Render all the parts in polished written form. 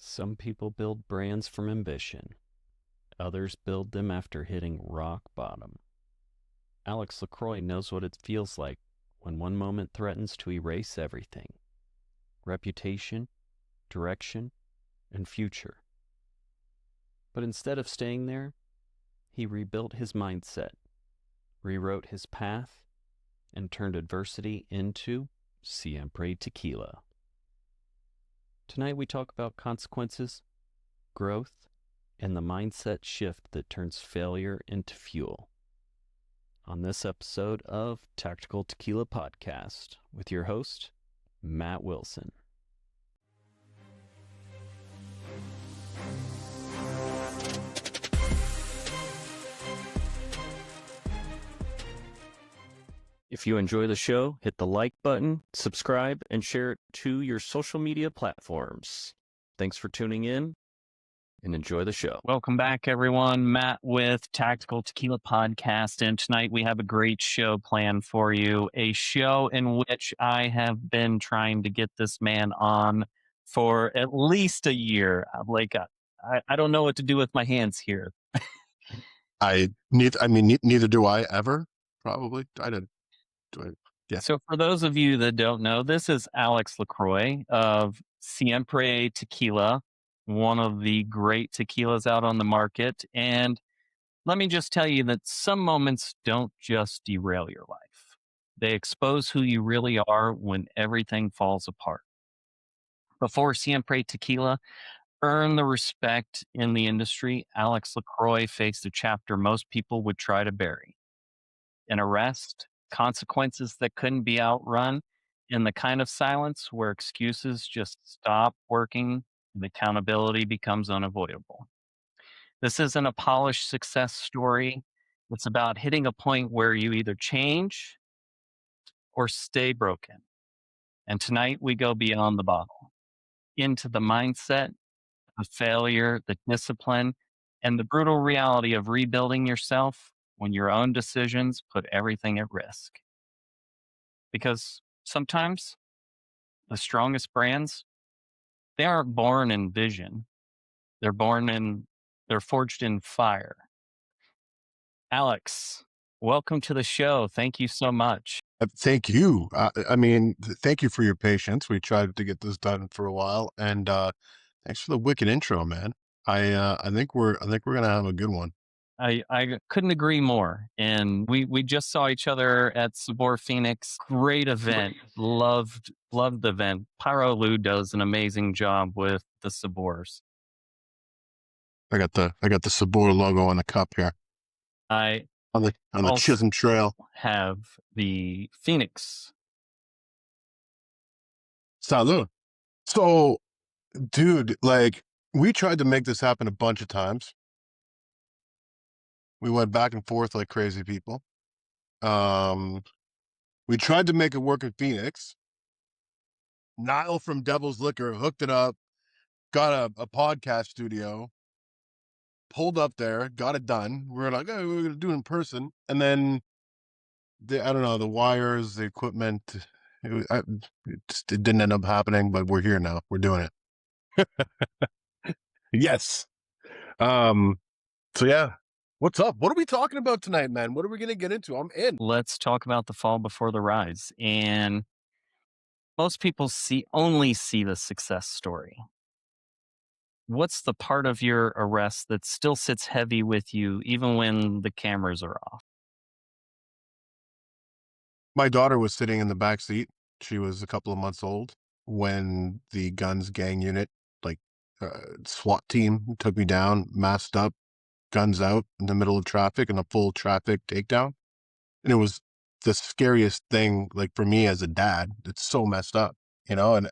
Some people build brands from ambition. Others build them after hitting rock bottom. Alex Lacroix knows what it feels like when one moment threatens to erase everything: reputation, direction, and future. But instead of staying there, he rebuilt his mindset, rewrote his path, and turned adversity into Siempre Tequila. Tonight we talk about consequences, growth, and the mindset shift that turns failure into fuel. On this episode of Tactical Tequila Podcast with your host, Matt Wilson. If you enjoy the show, hit the like button, subscribe, and share it to your social media platforms. Thanks for tuning in and enjoy the show. Welcome back, everyone. Matt with Tactical Tequila Podcast. And tonight we have a great show planned for you. A show in which I have been trying to get this man on for at least a year. I don't know what to do with my hands here. Neither do I ever. Probably. Yeah. So for those of you that don't know, this is Alex Lacroix of Siempre Tequila, one of the great tequilas out on the market. And let me just tell you that some moments don't just derail your life. They expose who you really are when everything falls apart. Before Siempre Tequila earned the respect in the industry, Alex Lacroix faced a chapter most people would try to bury: an arrest, consequences that couldn't be outrun, and the kind of silence where excuses just stop working and accountability becomes unavoidable. This isn't a polished success story. It's about hitting a point where you either change or stay broken. And tonight we go beyond the bottle, into the mindset, the failure, the discipline, and the brutal reality of rebuilding yourself when your own decisions put everything at risk. Because sometimes the strongest brands, they aren't born in vision. They're forged in fire. Alex, welcome to the show. Thank you so much. Thank you. Thank you for your patience. We tried to get this done for a while, and thanks for the wicked intro, man. I think we're gonna have a good one. I couldn't agree more. And we just saw each other at Sabor Phoenix. Great event. Loved the event. Pyro Lou does an amazing job with the Sabors. I got the Sabor logo on the cup here. I on the Chisholm Trail. Have the Phoenix. Salud. So, dude, we tried to make this happen a bunch of times. We went back and forth like crazy people. We tried to make it work in Phoenix. Niall from Devil's Liquor hooked it up, got a podcast studio, pulled up there, got it done. We were like, oh, we're going to do it in person. And then, I don't know, the wires, the equipment, it didn't end up happening, but we're here now. We're doing it. Yes. So yeah. What's up? What are we talking about tonight, man? What are we going to get into? I'm in. Let's talk about the fall before the rise. And most people only see the success story. What's the part of your arrest that still sits heavy with you even when the cameras are off? My daughter was sitting in the back seat. She was a couple of months old when the guns gang unit, SWAT team, took me down, masked up, guns out in the middle of traffic, and a full traffic takedown. And it was the scariest thing, for me as a dad. It's so messed up, and a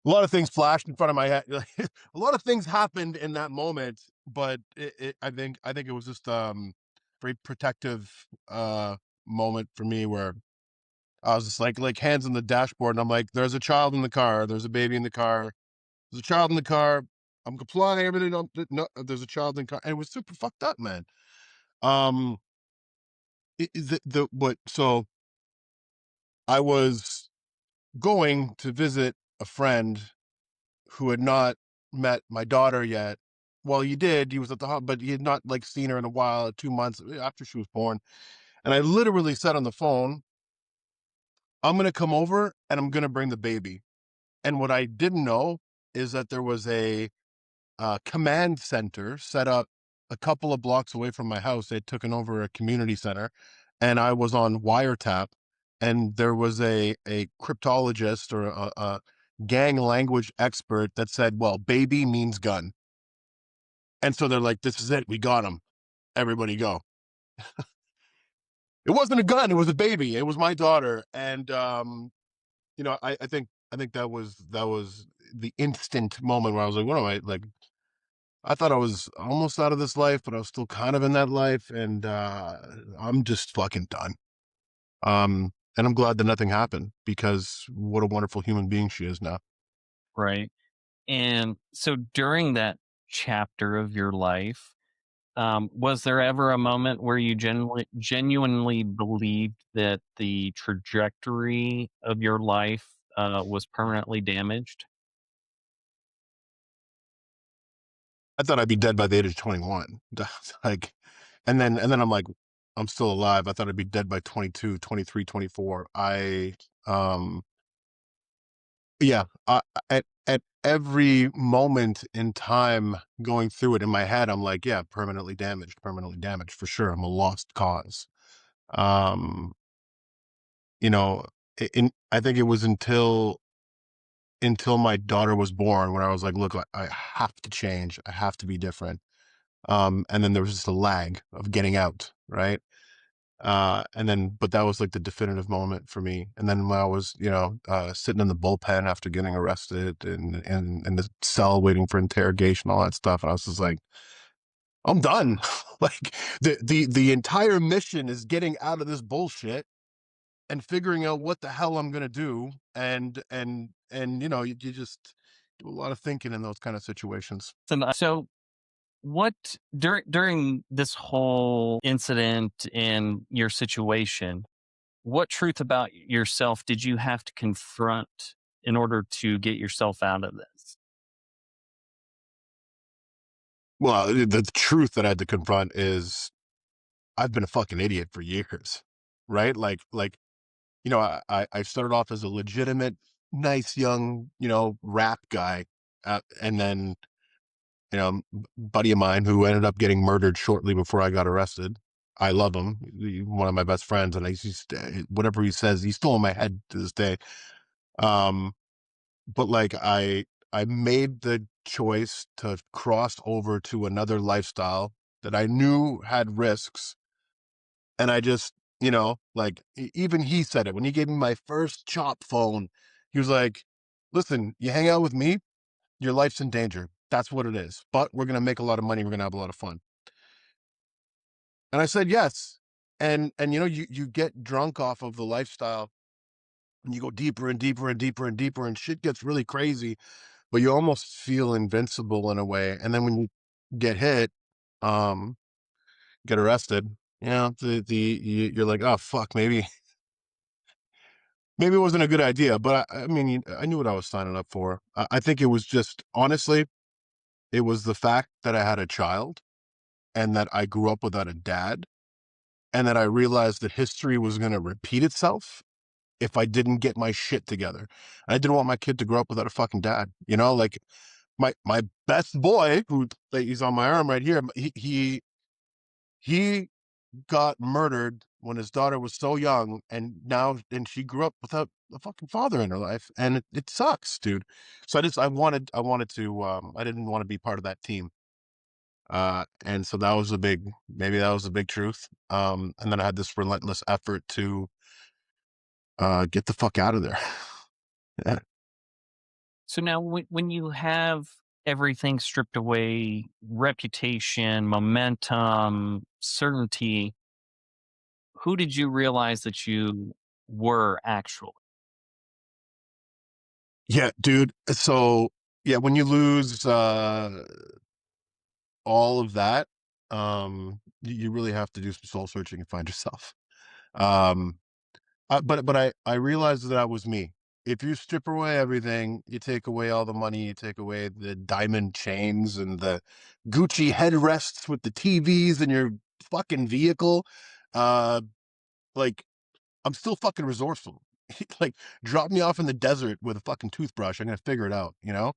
lot of things flashed in front of my head. A lot of things happened in that moment, but I think it was just very protective moment for me, where I was just like hands on the dashboard, and I'm like, there's a child in the car, there's a baby in the car, there's a child in the car, I'm complying, everything. No, there's a child in the car, and it was super fucked up, man. So I was going to visit a friend who had not met my daughter yet. Well, he did. He was at the hospital, but he had not like seen her in a while, 2 months after she was born. And I literally said on the phone, I'm going to come over and I'm going to bring the baby. And what I didn't know is that there was a command center set up a couple of blocks away from my house. They'd taken over a community center, and I was on wiretap. And there was a cryptologist or a gang language expert that said, "Well, baby means gun." And so they're like, "This is it. We got him. Everybody go." It wasn't a gun. It was a baby. It was my daughter. And I think that was the instant moment where I was like, "What am I like?" I thought I was almost out of this life, but I was still kind of in that life, and I'm just fucking done. And I'm glad that nothing happened because what a wonderful human being she is now. Right. And so during that chapter of your life, was there ever a moment where you genuinely believed that the trajectory of your life was permanently damaged? I thought I'd be dead by the age of 21. Like, and then I'm like, I'm still alive. I thought I'd be dead by 22, 23, 24. Yeah, at every moment in time going through it in my head, I'm like, yeah, permanently damaged for sure. I'm a lost cause. Um, you know, I think it was until my daughter was born when I was like, look, I have to change. I have to be different. And then there was just a lag of getting out, right? And then, but that was like the definitive moment for me. And then when I was, sitting in the bullpen after getting arrested and in the cell waiting for interrogation, all that stuff, and I was just like, I'm done. Like the entire mission is getting out of this bullshit and figuring out what the hell I'm gonna do. And you just do a lot of thinking in those kind of situations. So what during this whole incident and your situation, what truth about yourself did you have to confront in order to get yourself out of this? Well, the truth that I had to confront is I've been a fucking idiot for years, right? Like I started off as a legitimate, nice young, rap guy, and then buddy of mine who ended up getting murdered shortly before I got arrested. I love him, one of my best friends, and he's whatever he says, he's still in my head to this day. Um, but like I made the choice to cross over to another lifestyle that I knew had risks. And I just, like even he said it when he gave me my first chop phone. He was like, listen, you hang out with me, your life's in danger. That's what it is. But we're going to make a lot of money. We're going to have a lot of fun. And I said, yes. And you get drunk off of the lifestyle and you go deeper and deeper and deeper and deeper and shit gets really crazy, but you almost feel invincible in a way. And then when you get hit, um, get arrested, you're like, oh fuck, maybe it wasn't a good idea, but I mean, I knew what I was signing up for. I think it was just, honestly, it was the fact that I had a child and that I grew up without a dad and that I realized that history was going to repeat itself if I didn't get my shit together. I didn't want my kid to grow up without a fucking dad, like my best boy who like, he's on my arm right here. He got murdered when his daughter was so young, and she grew up without a fucking father in her life, and it sucks, dude. So I wanted to I didn't want to be part of that team. And so maybe that was a big truth. And then I had this relentless effort to get the fuck out of there. Yeah. So now, when you have everything stripped away, reputation, momentum, certainty, who did you realize that you were actually? Yeah, dude. So yeah, when you lose all of that, you really have to do some soul searching and find yourself. Um, but I realized that was me. if you strip away everything, you take away all the money, you take away the diamond chains and the Gucci headrests with the TVs in your fucking vehicle, uh, like I'm still fucking resourceful. Like drop me off in the desert with a fucking toothbrush, I'm gonna figure it out, you know?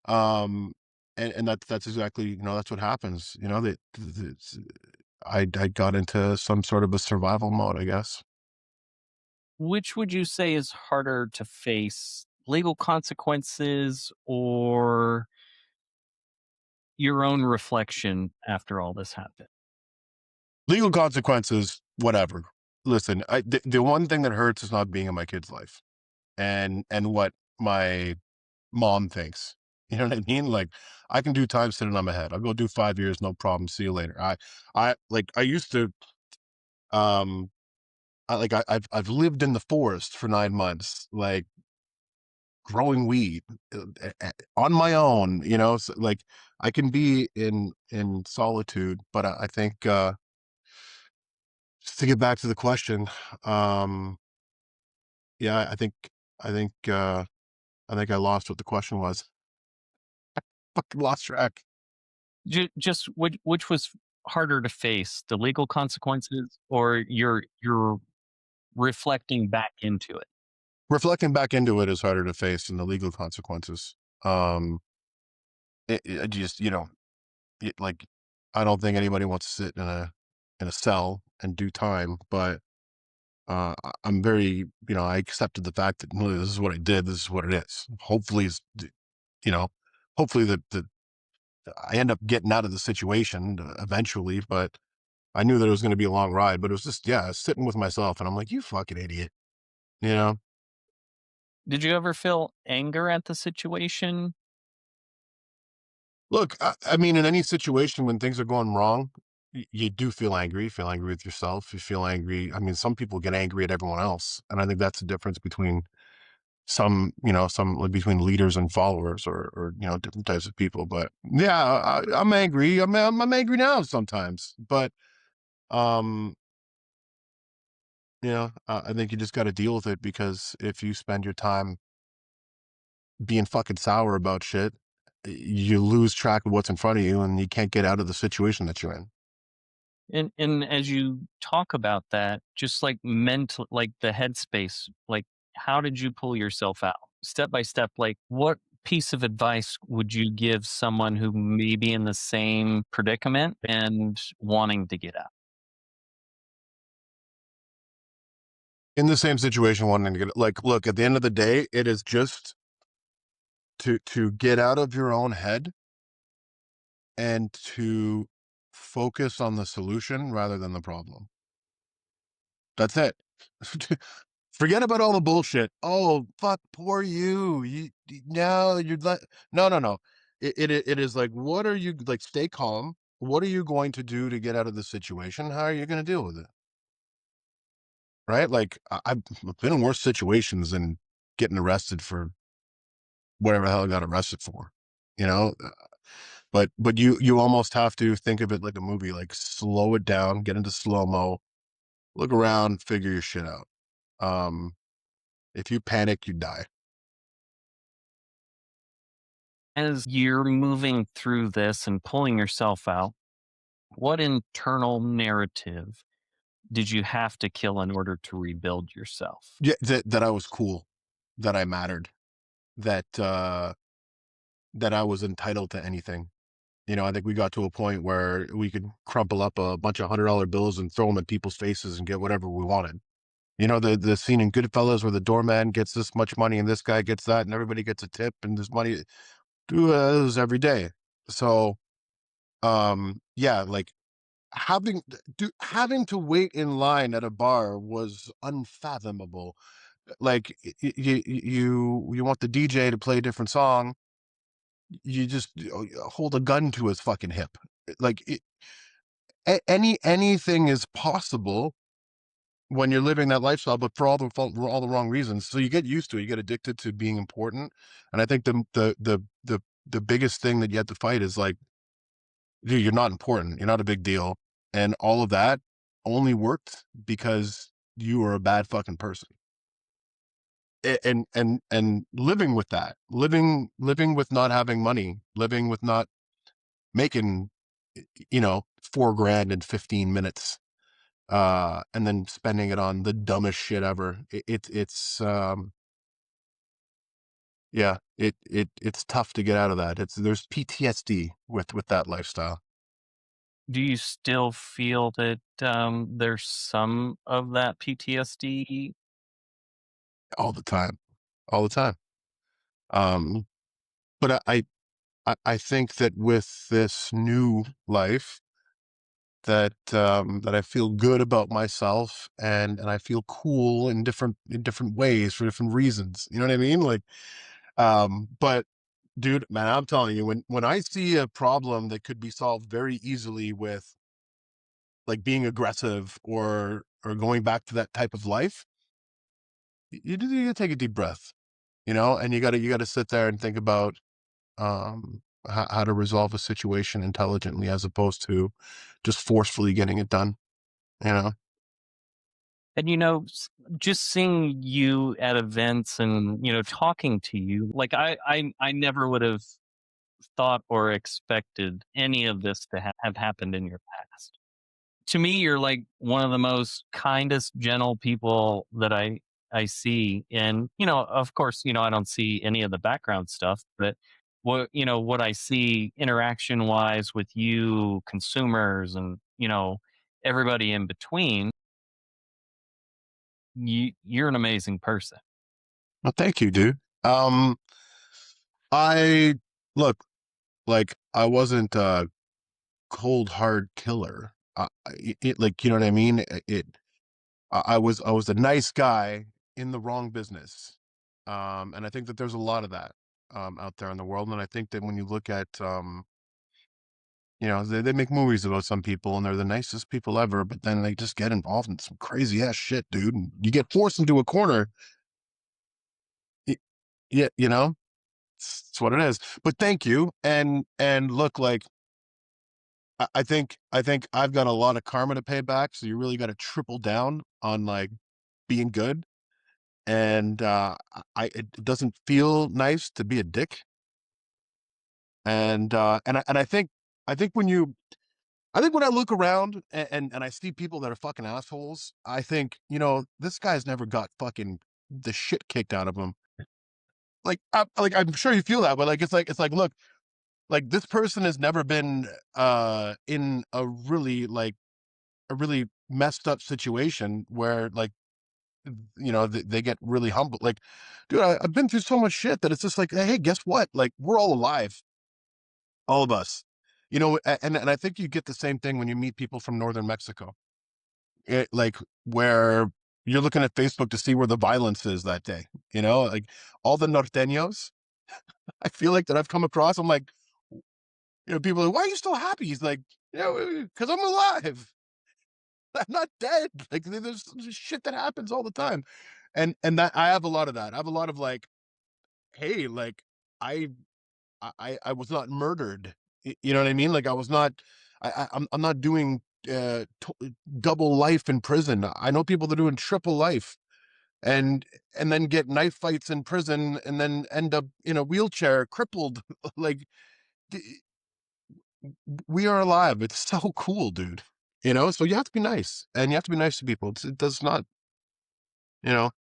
Um, and that's exactly, that's what happens, I got into some sort of a survival mode, I guess. Which would you say is harder to face, legal consequences or your own reflection after all this happened? Legal consequences, whatever. Listen, the one thing that hurts is not being in my kid's life and what my mom thinks. You know what I mean? Like I can do time sitting on my head. I'll go do 5 years, no problem. See you later. I used to um I've lived in the forest for 9 months, like growing weed on my own. So, like I can be in solitude, but I think just to get back to the question, um, yeah, I think I think I lost what the question was. Fucking lost track. Just which was harder to face, the legal consequences or your reflecting back into it? Reflecting back into it is harder to face than the legal consequences. Um, it just like I don't think anybody wants to sit in a cell and do time, but I'm very I accepted the fact that no, this is what I did. This is what it is. Hopefully, you know, hopefully the I end up getting out of the situation eventually, but I knew that it was going to be a long ride. But it was just sitting with myself, and I'm like, you fucking idiot, you know. Did you ever feel anger at the situation? Look, I mean, in any situation when things are going wrong, you do feel angry. You feel angry with yourself. You feel angry. I mean, some people get angry at everyone else, and I think that's the difference between some like, between leaders and followers, or different types of people. But yeah, I'm angry. I'm angry now sometimes, but um, I think you just got to deal with it because if you spend your time being fucking sour about shit, you lose track of what's in front of you, and you can't get out of the situation that you're in. And as you talk about that, just like mental, like the headspace, like how did you pull yourself out step by step? Like what piece of advice would you give someone who may be in the same predicament and wanting to get out? In the same situation, wanting to get like, look, at the end of the day, it is just to get out of your own head and to focus on the solution rather than the problem. That's it. Forget about all the bullshit. Oh, fuck, poor you. No, you're like, no, no, no. It is like, what are you like? Stay calm. What are you going to do to get out of the situation? How are you going to deal with it? Right? Like, I've been in worse situations than getting arrested for whatever the hell I got arrested for. You know, but you almost have to think of it like a movie. Like, slow it down, get into slow mo, look around, figure your shit out. Um, if you panic, you die. As you're moving through this and pulling yourself out, what internal narrative did you have to kill in order to rebuild yourself? Yeah, that I was cool, that I mattered, that that I was entitled to anything. I think we got to a point where we could crumple up a bunch of $100 bills and throw them at people's faces and get whatever we wanted. The scene in Goodfellas where the doorman gets this much money and this guy gets that and everybody gets a tip and this money. It was every day. So yeah, like having to wait in line at a bar was unfathomable. Like you want the DJ to play a different song, you just hold a gun to his fucking hip. Like anything is possible when you're living that lifestyle, but for all the wrong reasons. So you get used to it. You get addicted to being important, and I think the biggest thing that you have to fight is like, dude, you're not important. You're not a big deal, and all of that only worked because you were a bad fucking person. and living with that, living with not having money, living with not making, 4 grand in 15 minutes, and then spending it on the dumbest shit ever. It's yeah, it's tough to get out of that. There's PTSD with that lifestyle Do you still feel that there's some of that PTSD? all the time, all the time. Um, but I think that with this new life, that I feel good about myself, and I feel cool in different ways for different reasons. You know what I mean? Like, but dude, man, I'm telling you, when I see a problem that could be solved very easily with like being aggressive or going back to that type of life, you gotta take a deep breath, and you gotta sit there and think about how to resolve a situation intelligently as opposed to just forcefully getting it done. You know. And, just seeing you at events and, talking to you, like I never would have thought or expected any of this to have happened in your past. To me, you're like one of the most kindest, gentle people that I see. And, of course, I don't see any of the background stuff, but what I see interaction wise with you, consumers, and, everybody in between, you're an amazing person. Well, thank you, dude. I look like I wasn't a cold hard killer. Like, you know what I mean? I was a nice guy in the wrong business. And I think that there's a lot of that out there in the world. And I think that when you look at they make movies about some people and they're the nicest people ever, but then they just get involved in some crazy ass shit, dude. And you get forced into a corner. Y- Yeah, it's what it is. But thank you. And look, like I think I've got a lot of karma to pay back. So you really got to triple down on like being good. And it doesn't feel nice to be a dick. And I think when I look around and I see people that are fucking assholes, I think, this guy's never got fucking the shit kicked out of him. I'm sure you feel that, but like it's like look, like this person has never been in a really messed up situation where like they get really humble. Like, dude, I've been through so much shit that it's just like, hey, guess what? Like, we're all alive, all of us. And I think you get the same thing when you meet people from northern Mexico. Like where you're looking at Facebook to see where the violence is that day. Like all the norteños. I feel like that I've come across. I'm like, people are like, why are you still happy? He's like, because I'm alive. I'm not dead. Like there's shit that happens all the time, and that I have a lot of that. I have a lot of like, hey, like I I was not murdered. You know what I mean? Like I was not. I'm not doing double life in prison. I know people that are doing triple life and and then get knife fights in prison and then end up in a wheelchair crippled. Like we are alive. It's so cool, dude. So you have to be nice and you have to be nice to people. It does not, you know,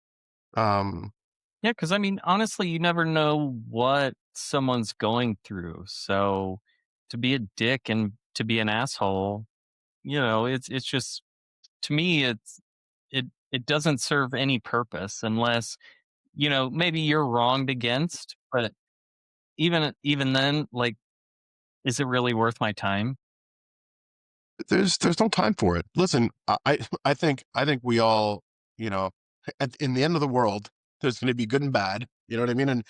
um, Yeah, because I mean, honestly, you never know what someone's going through. So to be a dick and to be an asshole, it's just to me, it doesn't serve any purpose unless maybe you're wronged against. But even then, like, is it really worth my time? there's no time for it. Listen, I think we all, you know, in the end of the world, there's going to be good and bad. You know what I mean? And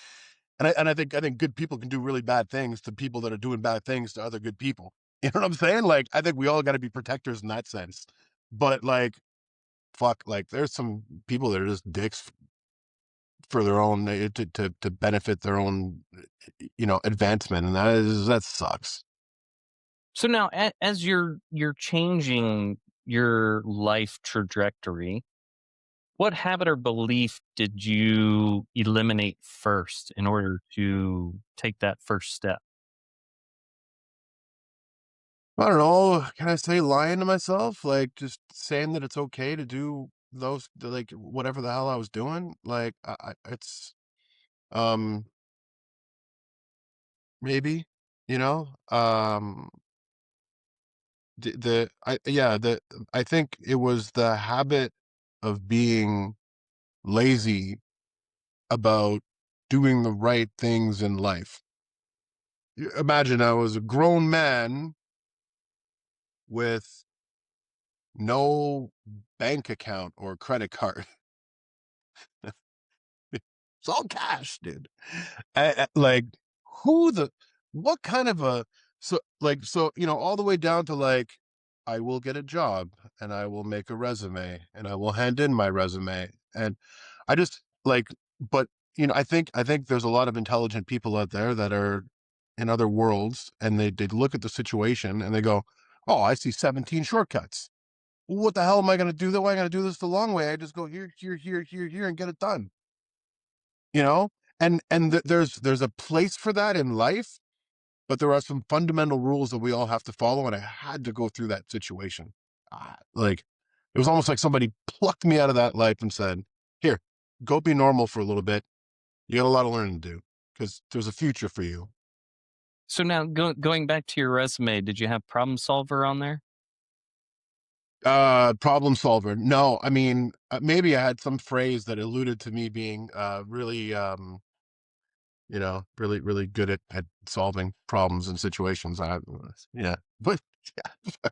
I think good people can do really bad things to people that are doing bad things to other good people. You know what I'm saying? Like I think we all got to be protectors in that sense. But like fuck, like there's some people that are just dicks for their own to benefit their own advancement, and that sucks. So now, as you're changing your life trajectory, What habit or belief did you eliminate first in order to take that first step? I don't know. Can I say lying to myself? Like just saying that it's okay to do like whatever the hell I was doing. Like it's um maybe you know the I yeah the I think it was the habit of being lazy about doing the right things in life. Imagine I was a grown man with no bank account or credit card. It's all cash, dude. Like, who the, what kind of a, so, all the way down to like, I will get a job and I will make a resume and I will hand in my resume. And I just like, but, I think there's a lot of intelligent people out there that are in other worlds and they look at the situation and they go, oh, I see 17 shortcuts. What the hell am I going to do? Though I got to do this the long way. I just go here, here, here, here, here, and get it done. You know, there's a place for that in life, but there are some fundamental rules that we all have to follow, and I had to go through that situation. Like it was almost like somebody plucked me out of that life and said, "Here, go be normal for a little bit. You got a lot of learning to do because there's a future for you." So now going back to your resume, did you have problem solver on there? Problem solver. No, I mean, maybe I had some phrase that alluded to me being really really, really good at solving problems and situations. Yeah, but yeah,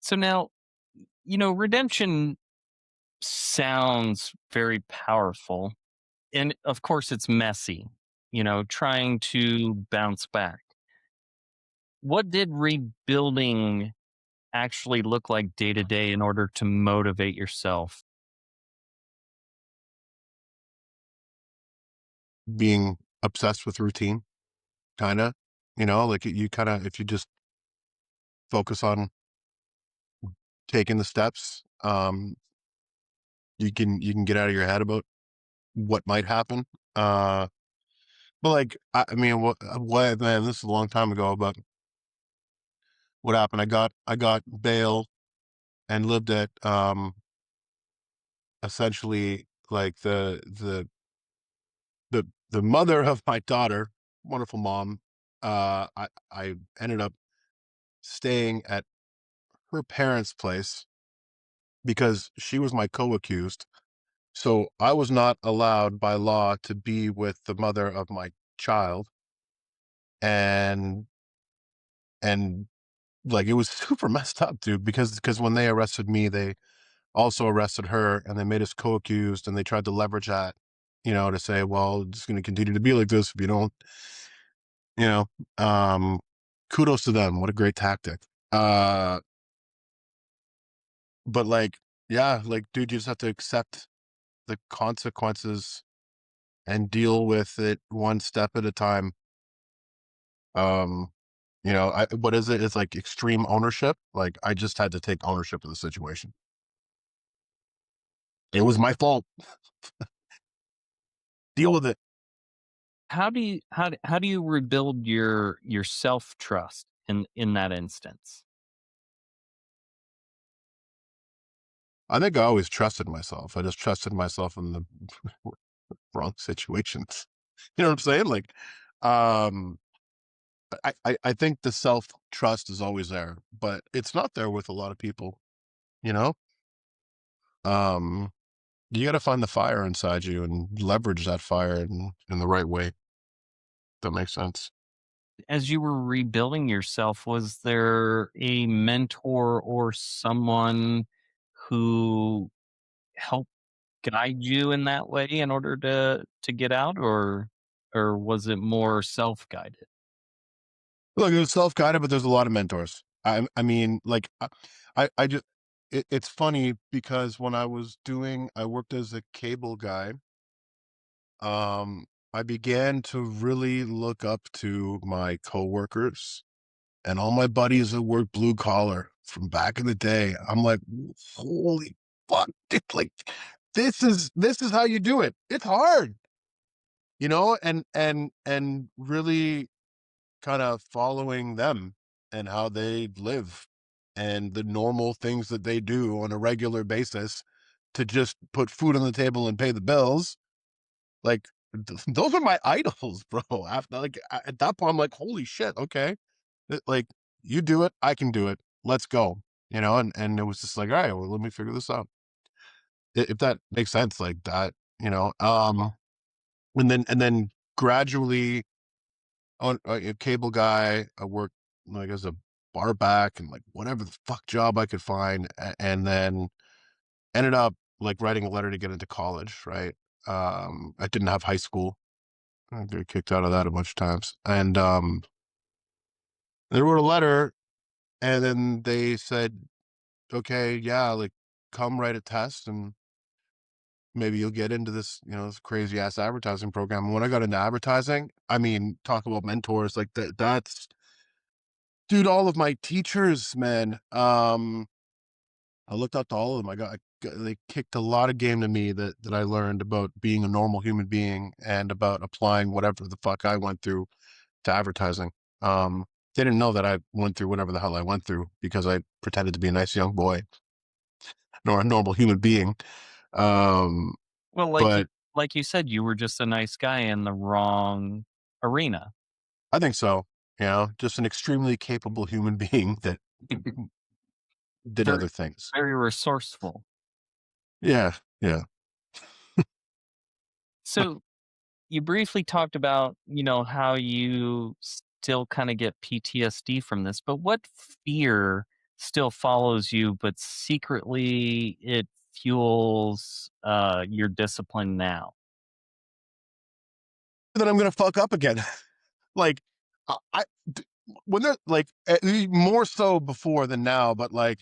So now, redemption sounds very powerful. And of course, it's messy, trying to bounce back. What did rebuilding actually look like day to day in order to motivate yourself? being obsessed with routine, kind of, like you kind of, if you just focus on taking the steps, you can get out of your head about what might happen. Uh, but like, I mean, what, man, this is a long time ago, but what happened? I got bail and lived at, essentially like the mother of my daughter, wonderful mom. I ended up staying at her parents' place because she was my co-accused. So I was not allowed by law to be with the mother of my child. And and like it was super messed up, dude, because when they arrested me, they also arrested her and they made us co-accused and they tried to leverage that, to say, well, it's going to continue to be like this if you don't, you know, um, kudos to them. What a great tactic. Uh, but like, yeah, like, dude, you just have to accept the consequences and deal with it one step at a time. Um, what is it? It's like extreme ownership. Like I just had to take ownership of the situation. It was my fault. Deal with it. How do you rebuild your self trust in that instance? I think I always trusted myself. I just trusted myself in the wrong situations. You know what I'm saying? Like, um, I think the self trust is always there, but it's not there with a lot of people. You know, um, you got to find the fire inside you and leverage that fire in the right way. That makes sense. As you were rebuilding yourself, was there a mentor or someone who helped guide you in that way in order to get out, or was it more self-guided? Look, it was self guided, but there's a lot of mentors. I mean, like, I just, it's funny because when I worked as a cable guy. I began to really look up to my coworkers and all my buddies that worked blue collar from back in the day. I'm like, holy. fuck, dude, like this is how you do it. It's hard, and really kind of following them and how they live and the normal things that they do on a regular basis to just put food on the table and pay the bills. Like those are my idols, bro. After like at that point, I'm like, holy shit, okay, like you do it, I can do it. Let's go, and it was just like, all right, well, let me figure this out. If that makes sense, like that, and then gradually on a cable guy. I worked like as a bar back and like whatever the fuck job I could find, and then ended up like writing a letter to get into college. Right. I didn't have high school. I got kicked out of that a bunch of times, and they wrote a letter, and then they said, "Okay, yeah, like come write a test, and maybe you'll get into this crazy ass advertising program." And when I got into advertising, I mean, talk about mentors like that. That's dude, all of my teachers, man. I looked up to all of them. They kicked a lot of game to me that I learned about being a normal human being and about applying whatever the fuck I went through to advertising. They didn't know that I went through whatever the hell I went through because I pretended to be a nice young boy nor a normal human being. Um, Well, but like you said, you were just a nice guy in the wrong arena. I think so. Just an extremely capable human being that did Very, other things. very resourceful. Yeah, yeah. So you briefly talked about, how you still kind of get PTSD from this, but what fear still follows you, but secretly it fuels your discipline now? That I'm gonna fuck up again. Like I when they're like more so before than now, but like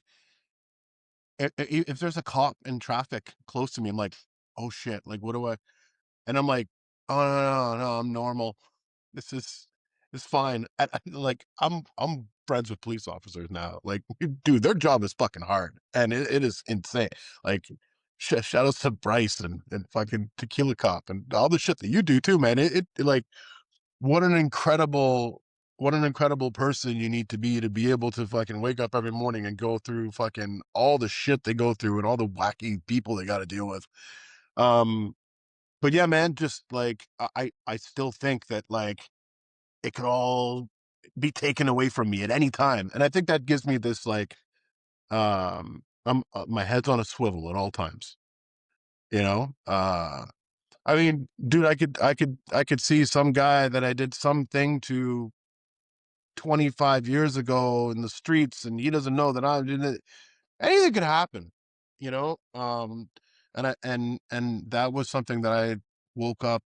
if there's a cop in traffic close to me, I'm like, oh shit, like what do I? And I'm like, oh no, no, no, I'm normal. This is it's fine. Like I'm friends with police officers now. Like, dude, their job is fucking hard, and it is insane. Like, shout outs to Bryce and fucking Tequila Cop and all the shit that you do too, man. It like what an incredible person you need to be able to fucking wake up every morning and go through fucking all the shit they go through and all the wacky people they got to deal with. Um, but yeah, man, just like I still think that like it could all be taken away from me at any time, and I think that gives me this like my head's on a swivel at all times. I mean, dude, I could see some guy that I did something to 25 years ago in the streets, and he doesn't know that I'm in it. Anything could happen, you know. And that was something that I woke up,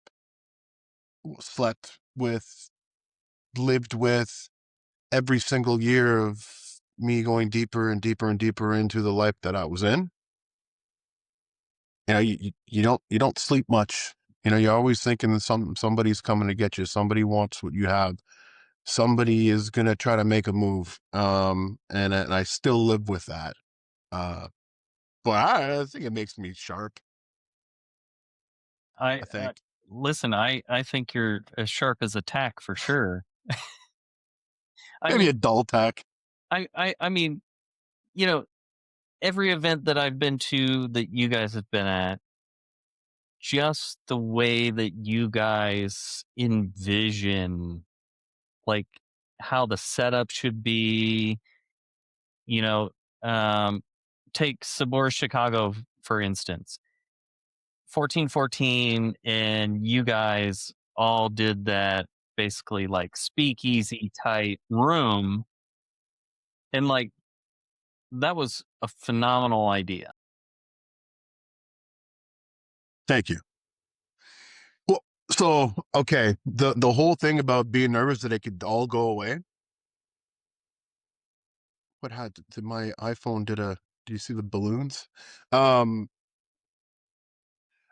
slept with, lived with every single year of me going deeper and deeper and deeper into the life that I was in. You don't sleep much. You're always thinking that somebody's coming to get you. Somebody wants what you have. Somebody is gonna try to make a move. And I still live with that. Uh, but I think it makes me sharp. I I think listen. I think you're as sharp as a tack for sure. I maybe mean, a dull tack. I mean, you know, every event that I've been to that you guys have been at, just the way that you guys envision, like how the setup should be, you know, um, take Sabor Chicago for instance, 1414, and you guys all did that basically like speakeasy type room, and like that was a phenomenal idea. Thank you. Well, so okay, the whole thing about being nervous that it could all go away. What had to my iPhone did a? Do you see the balloons? Um,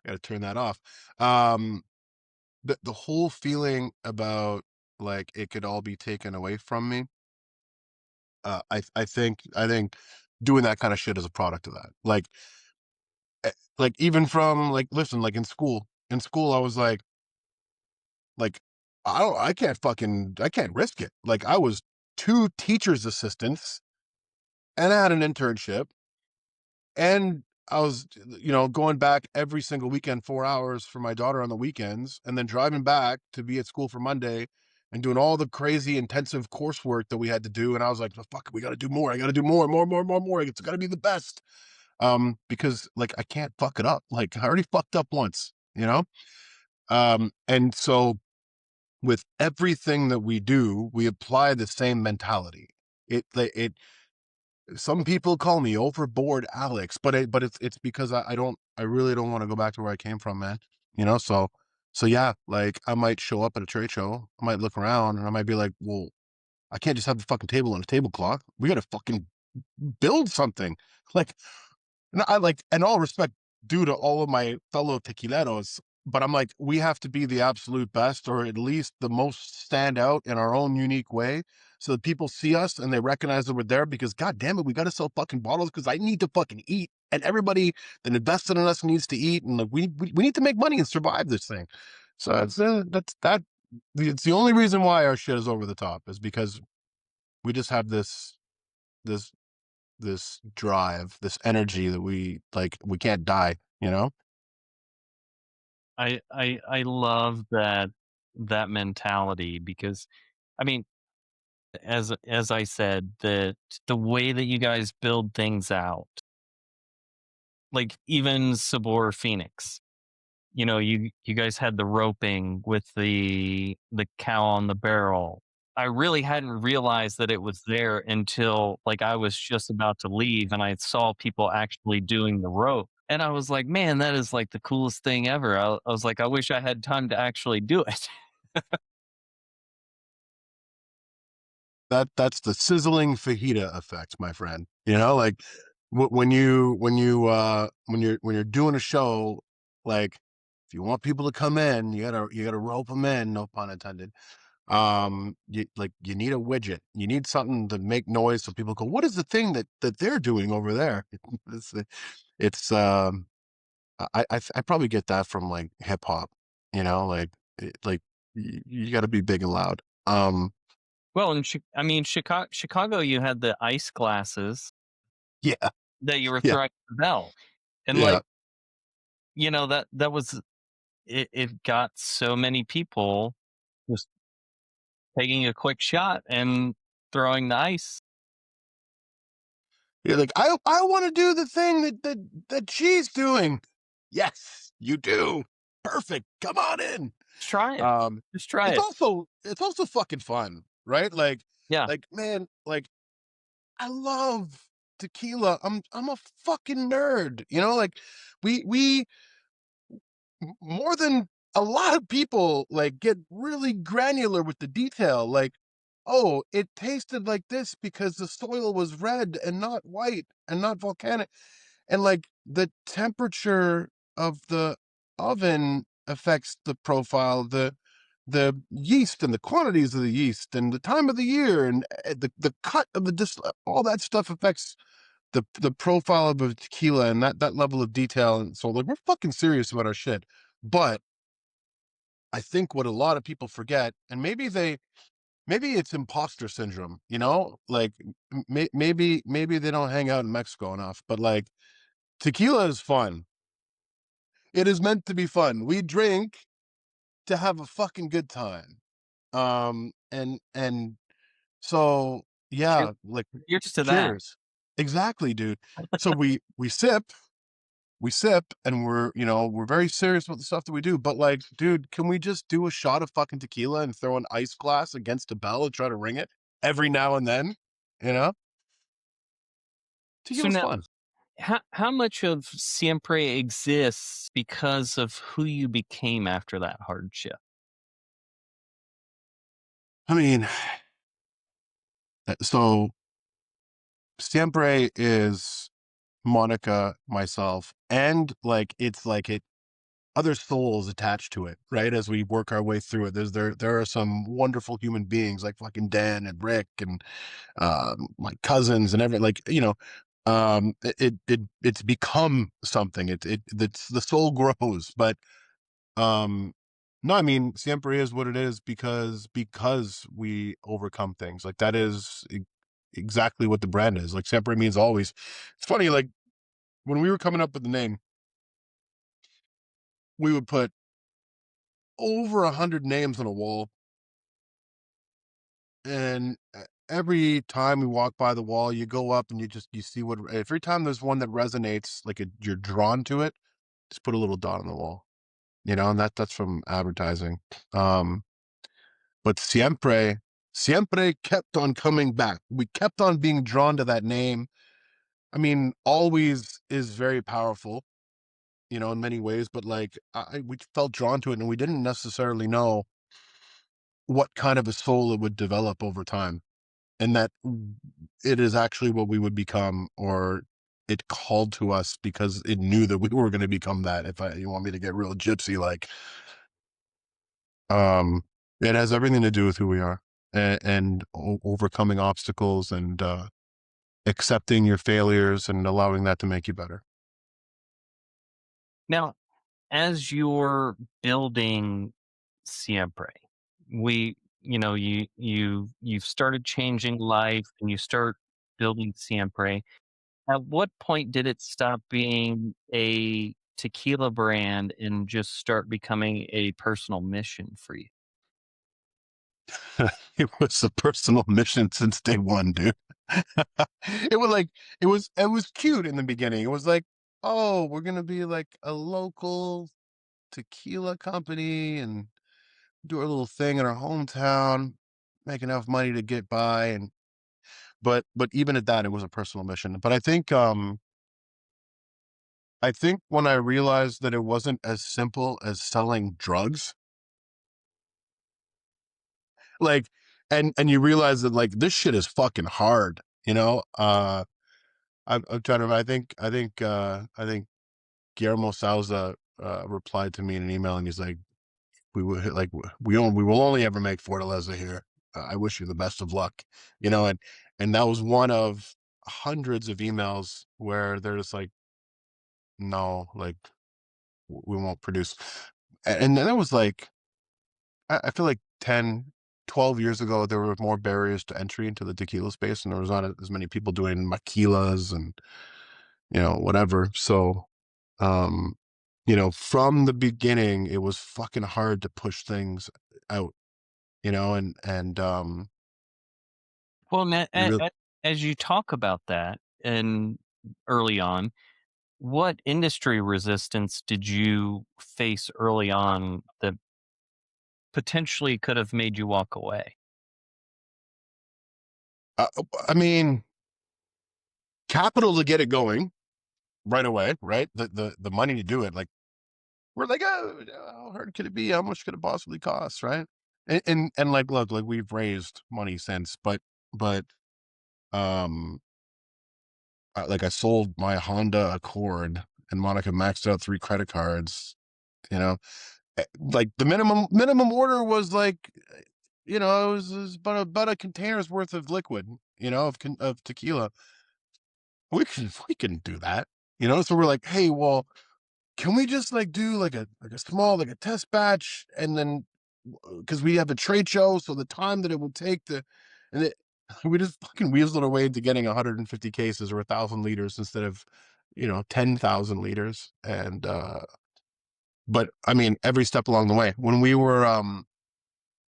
I got to turn that off. The whole feeling about like it could all be taken away from me. I think doing that kind of shit is a product of that. Like like even from like listen, like in school I was like I can't risk it. Like I was two teachers assistants and I had an internship and I was, going back every single weekend, 4 hours for my daughter on the weekends, and then driving back to be at school for Monday and doing all the crazy intensive coursework that we had to do. And I was like, "Oh, fuck, we got to do more. I got to do more, more, more, more, more. It's got to be the best." Because like I can't fuck it up. Like I already fucked up once, you know? And so with everything that we do, we apply the same mentality. It some people call me overboard Alex, but it's because I really don't want to go back to where I came from, man. So yeah, like I might show up at a trade show, I might look around and I might be like, well, I can't just have the fucking table and a tablecloth. We gotta fucking build something. Like and I like, in all respect, due to all of my fellow tequileros, but I'm like, we have to be the absolute best, or at least the most stand out in our own unique way, so that people see us and they recognize that we're there. Because God damn it, we got to sell fucking bottles because I need to fucking eat, and everybody that invested in us needs to eat, and like we need to make money and survive this thing. So that's that. It's the only reason why our shit is over the top is because we just have this this drive, this energy that we can't die, you know? I love that mentality because, I mean, as I said, the way that you guys build things out, like even Sabor Phoenix, you guys had the roping with the cow on the barrel. I really hadn't realized that it was there until like I was just about to leave and I saw people actually doing the rope. And I was like, man, that is like the coolest thing ever. I was like, I wish I had time to actually do it. That's the sizzling fajita effect, my friend. Like when you're doing a show, like if you want people to come in, you gotta rope them in, no pun intended. You need a widget. You need something to make noise so people go, "What is the thing that they're doing over there?" It's it's I probably get that from like hip hop, like like you got to be big and loud. Well, I mean, Chicago, you had the ice glasses Yeah, that you were yeah, throwing the bell. And yeah, like, that was it got so many people just taking a quick shot and throwing the ice. yeah. Like I want to do the thing that she's doing. Yes, you do. Perfect. Come on in. Just try it. Um, Just try it's it. also fucking fun, right? Yeah. Like man, like I love tequila. I'm a fucking nerd. Like we more than a lot of people like get really granular with the detail. Like, oh, it tasted like this because the soil was red and not white and not volcanic. And like the temperature of the oven affects the profile, the yeast and the quantities of the yeast and the time of the year and the cut of the all that stuff affects the profile of a tequila and that level of detail. And so like we're fucking serious about our shit. But I think what a lot of people forget, and maybe it's imposter syndrome, like maybe they don't hang out in Mexico enough, but like tequila is fun. It is meant to be fun. We drink to have a fucking good time. And so Cheers, yeah, like cheers to that. cheers. Exactly, dude. So we sip and we're very serious about the stuff that we do, but like dude, can we just do a shot of fucking tequila and throw an ice glass against a bell and try to ring it every now and then? you know So Tequila's now, fun. how much of Siempre exists because of who you became after that hardship? I mean, so Siempre is Monica, myself, and like it's like it other souls attached to it, right? As we work our way through it, there are some wonderful human beings like fucking Dan and Rick and my cousins and every like It's become something. It's the soul grows, but um, no, I mean, siempre is what it is because we overcome things. Like that is exactly what the brand is. Like siempre means always. It's funny, like when we were coming up with the name, we would put over 100 names on a wall, and every time we walk by the wall, you go up and you see what. Every time there's one that resonates, like you're drawn to it, just put a little dot on the wall. And that's from advertising. Um, but siempre kept on coming back. We kept on being drawn to that name. I mean, always is very powerful, in many ways, but like we felt drawn to it and we didn't necessarily know what kind of a soul it would develop over time. And that it is actually what we would become, or it called to us because it knew that we were going to become that. You want me to get real gypsy, like, Um, it has everything to do with who we are, and overcoming obstacles, and accepting your failures and allowing that to make you better. Now, as you're building Siempre, you've started changing life and you start building Siempre. At what point did it stop being a tequila brand and just start becoming a personal mission for you? It was a personal mission since day one, dude. It was like it was cute in the beginning. It was like, oh, we're gonna be like a local tequila company and do our little thing in our hometown, make enough money to get by, and but even at that, it was a personal mission. But I think when I realized that it wasn't as simple as selling drugs, like, and you realize that like this shit is fucking hard, you know. I'm trying to. I think Guillermo Souza replied to me in an email, and he's like, we will only ever make Fortaleza here. I wish you the best of luck, and that was one of hundreds of emails where they're just like, no, like we won't produce. And then that was like, I feel like 10, 12 years ago, there were more barriers to entry into the tequila space, and there was not as many people doing maquilas and, whatever. So, um, from the beginning, it was fucking hard to push things out, and Well, we really, as you talk about that and early on, what industry resistance did you face early on that potentially could have made you walk away? uh, I mean, capital to get it going right away, right? The money to do it, like, we're like, oh, how hard could it be? How much could it possibly cost, right? And like, look, like we've raised money since, but um, like I sold my Honda Accord, and Monica maxed out 3 credit cards. You know, like the minimum order was like, it was about a container's worth of liquid, of tequila. We can do that, So we're like, hey, well, can we just like do like a small, like a test batch, and then because we have a trade show, so the time that it will take to, and it, we just fucking weaseled our way into getting 150 cases or 1,000 liters instead of 10,000 liters, and but I mean every step along the way when we were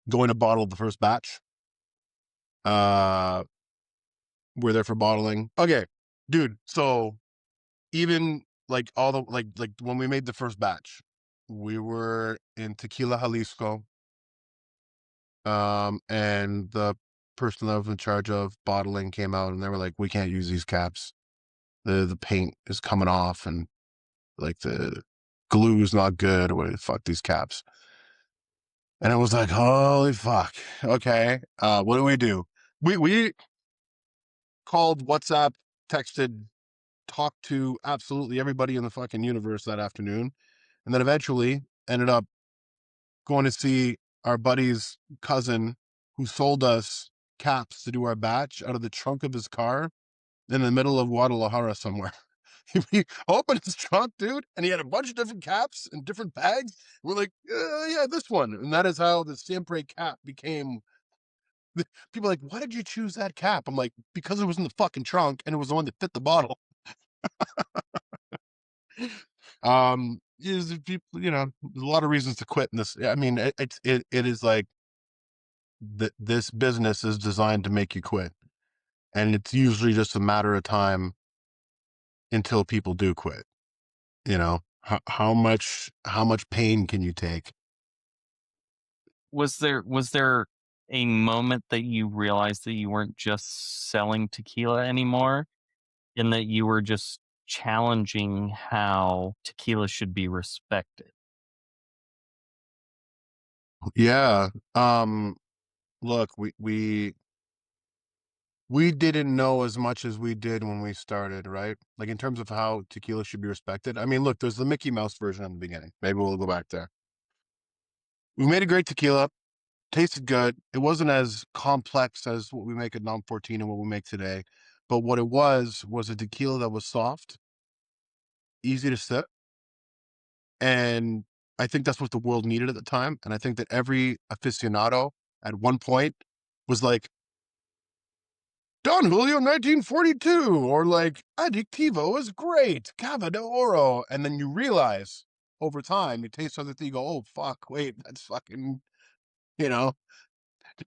going to bottle the first batch, uh we're there for bottling. Okay, dude. So even like all the like when we made the first batch, we were in Tequila, Jalisco, and the person that was in charge of bottling came out, and they were like, "We can't use these caps. The paint is coming off, and like the glue is not good. Or whatever, fuck these caps." And it was like, "Holy fuck! Okay, what do we do?" We called, WhatsApp, texted, talked to absolutely everybody in the fucking universe that afternoon, and then eventually ended up going to see our buddy's cousin who sold us caps to do our batch out of the trunk of his car. in the middle of Guadalajara somewhere. He opened his trunk, dude, and he had a bunch of different caps and different bags. We're like, yeah, this one. And that is how the Siempre cap became. People are like, why did you choose that cap? I'm like, because it was in the fucking trunk and it was the one that fit the bottle. Is people, there's a lot of reasons to quit in this. I mean, it is like this business is designed to make you quit, and it's usually just a matter of time until people do quit. How much pain can you take? Was there a moment that you realized that you weren't just selling tequila anymore and that you were just challenging how tequila should be respected? Yeah. Look, we didn't know as much as we did when we started, right? Like in terms of how tequila should be respected. I mean, look, there's the Mickey Mouse version in the beginning. Maybe we'll go back there. We made a great tequila, tasted good. It wasn't as complex as what we make at Nom 14 and what we make today. But what it was a tequila that was soft, easy to sip. And I think that's what the world needed at the time. And I think that every aficionado at one point was like, Don Julio 1942, or like Adictivo is great, Cava de Oro. And then you realize over time, you taste other things, you go, oh, fuck, wait, that's fucking, you know,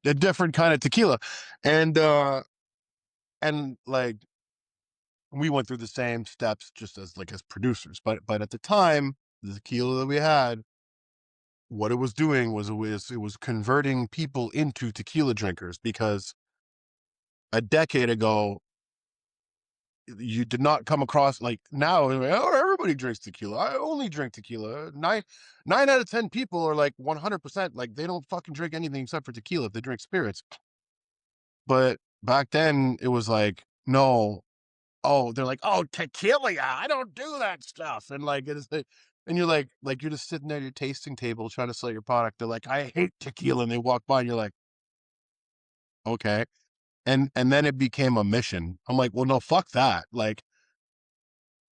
a different kind of tequila. And like, we went through the same steps just as producers. But at the time, the tequila that we had, what it was doing was converting people into tequila drinkers because a decade ago, you did not come across like now. Oh, everybody drinks tequila. I only drink tequila. Nine out of 10 people are like 100% like they don't fucking drink anything except for tequila if they drink spirits. But back then it was like, no, oh, they're like, oh, tequila, I don't do that stuff. And like it's and you're like you're just sitting there at your tasting table trying to sell your product. They're like, I hate tequila, and they walk by and you're like, okay. And then it became a mission. I'm like, well, no, fuck that. Like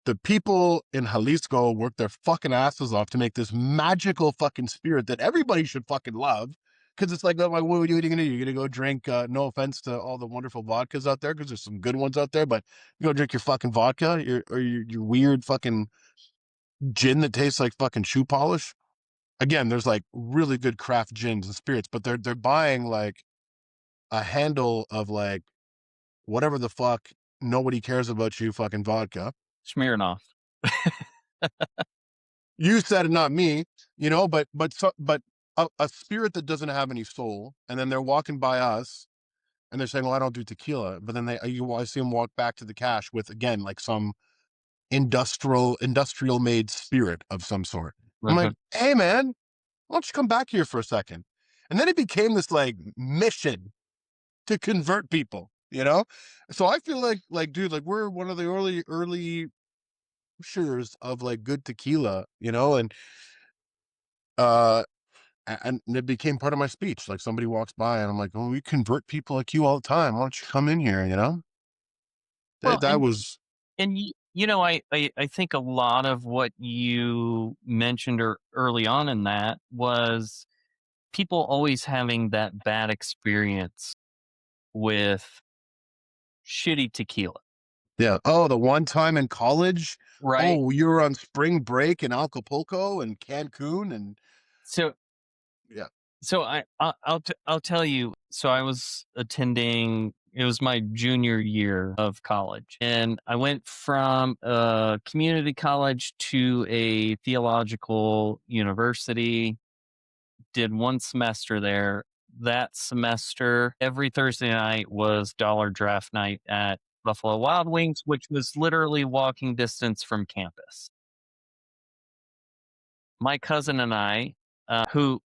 the people in Jalisco worked their fucking asses off to make this magical fucking spirit that everybody should fucking love. Cause it's like, what are you gonna do? You're gonna go drink, no offense to all the wonderful vodkas out there, because there's some good ones out there, but you go drink your fucking vodka, your weird fucking gin that tastes like fucking shoe polish. Again, there's like really good craft gins and spirits, but they're buying like a handle of like whatever the fuck nobody cares about you fucking vodka. Smirnoff. You said it, not me, but a spirit that doesn't have any soul, and then they're walking by us and they're saying, well, I don't do tequila, but then I see them walk back to the cache with, again, like some industrial made spirit of some sort. I'm like, Mhm. hey man, why don't you come back here for a second? And then it became this like mission to convert people. So I feel like dude, like we're one of the early pushers of like good tequila. Uh and it became part of my speech. Like somebody walks by and I'm like, oh, we convert people like you all the time. Why don't you come in here? Well, That was, I think a lot of what you mentioned early on in that was people always having that bad experience with shitty tequila, yeah. Oh, the one time in college. right? Oh, you were on spring break in Acapulco and Cancun and So yeah. I'll tell you. So I was attending. It was my junior year of college, and I went from a community college to a theological university. Did one semester there. That semester, every Thursday night was dollar draft night at Buffalo Wild Wings, which was literally walking distance from campus. My cousin and I, who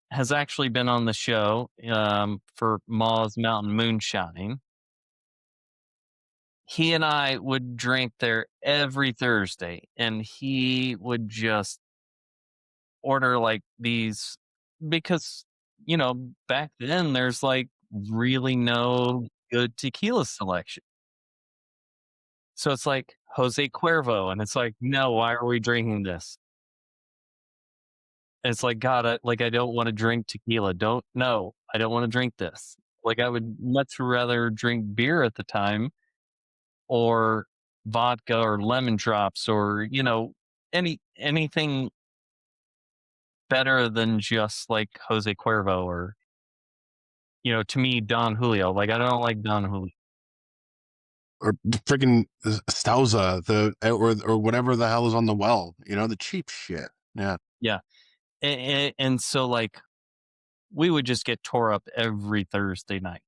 has actually been on the show for Ma's Mountain Moonshine. He and I would drink there every Thursday, and he would just order like these because, back then there's like really no good tequila selection. So it's like Jose Cuervo, and it's like, no, why are we drinking this? It's like, God, I don't want to drink tequila. Don't no, I don't want to drink this. Like I would much rather drink beer at the time or vodka or lemon drops or, anything better than just like Jose Cuervo or, to me, Don Julio. Like I don't like Don Julio. Or freaking Stauza, or whatever the hell is on the well, the cheap shit. Yeah. Yeah. And so like we would just get tore up every Thursday night.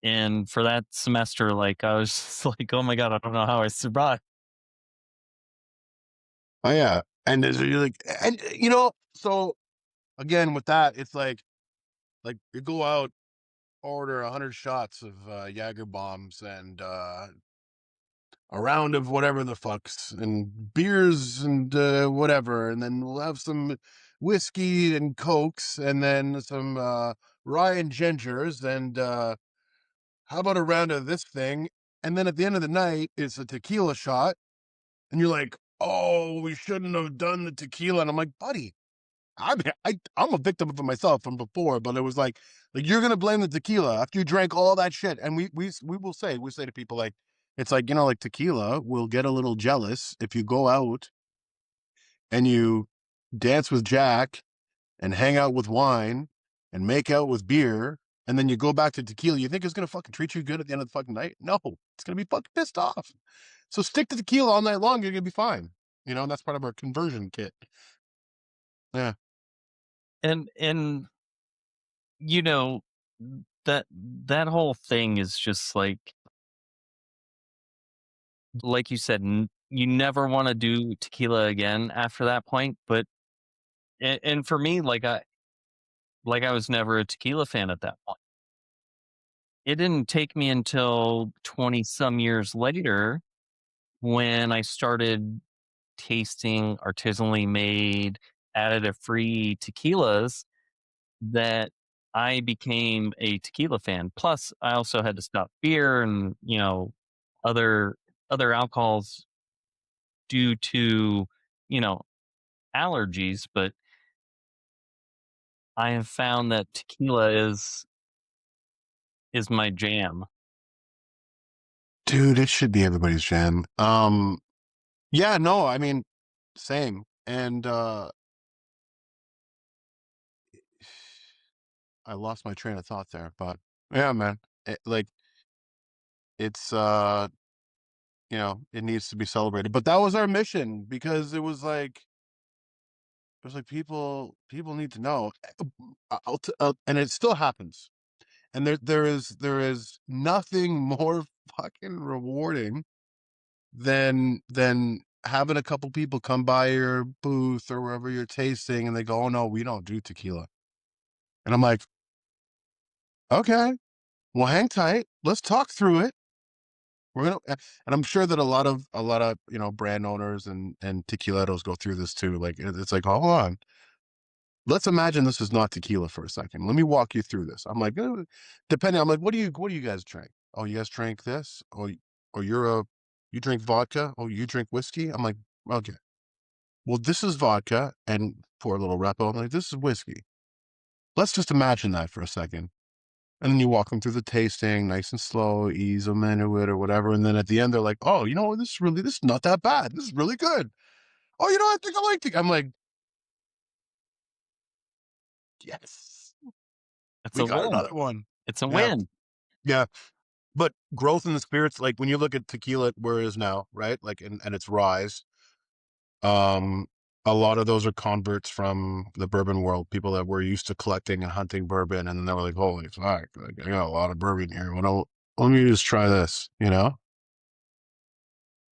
And for that semester, like I was just like, oh my God, I don't know how I survived. Oh yeah. And you're like, and so again with that, it's like you go out, order 100 shots of Jager bombs and a round of whatever the fucks and beers and whatever, and then we'll have some whiskey and cokes, and then some rye and gingers, and how about a round of this thing? And then at the end of the night, it's a tequila shot, and you're like, "Oh, we shouldn't have done the tequila." And I'm like, "Buddy, I'm a victim of it myself from before, but it was like you're gonna blame the tequila after you drank all that shit." And we say to people like, it's like like tequila will get a little jealous if you go out and you dance with Jack and hang out with wine and make out with beer, and then you go back to tequila. You think it's gonna fucking treat you good at the end of the fucking night? No, it's gonna be fucking pissed off. So stick to tequila all night long. You're gonna be fine. And that's part of our conversion kit. Yeah. And you know, that whole thing is just like you said, you never want to do tequila again after that point. But and for me, like I was never a tequila fan at that point. It didn't take me until 20 some years later when I started tasting artisanally made, additive free tequilas that I became a tequila fan. Plus, I also had to stop beer and, other other alcohols due to, you know, allergies, but I have found that tequila is my jam. Dude, it should be everybody's jam. Yeah, no, I mean, same. And I lost my train of thought there, but yeah, man. Like it's it needs to be celebrated. But that was our mission, because it was like people need to know. And it still happens. And there is nothing more fucking rewarding than having a couple people come by your booth or wherever you're tasting, and they go, "Oh no, we don't do tequila." And I'm like, "Okay, well, hang tight. Let's talk through it. We're gonna." And I'm sure that a lot of brand owners and tequileros go through this too. Like it's like, hold on, let's imagine this is not tequila for a second. Let me walk you through this. I'm like, depending. I'm like, what do you guys drink? Oh, you guys drink this? Oh, you drink vodka? Oh, you drink whiskey? I'm like, okay. Well, this is vodka, and pour a little repo. I'm like, this is whiskey. Let's just imagine that for a second. And then you walk them through the tasting, nice and slow, ease them into it or whatever. And then at the end, they're like, oh, this is not that bad. This is really good. Oh, I think I like it. I'm like, yes, It's we a got win. another one. It's a Yeah. win. Yeah. But growth in the spirits, like when you look at tequila where it is now, right? Like, and its rise, Um, a lot of those are converts from the bourbon world, people that were used to collecting and hunting bourbon, and then they were like, "Holy fuck! Like, I got a lot of bourbon here. Let me just try this."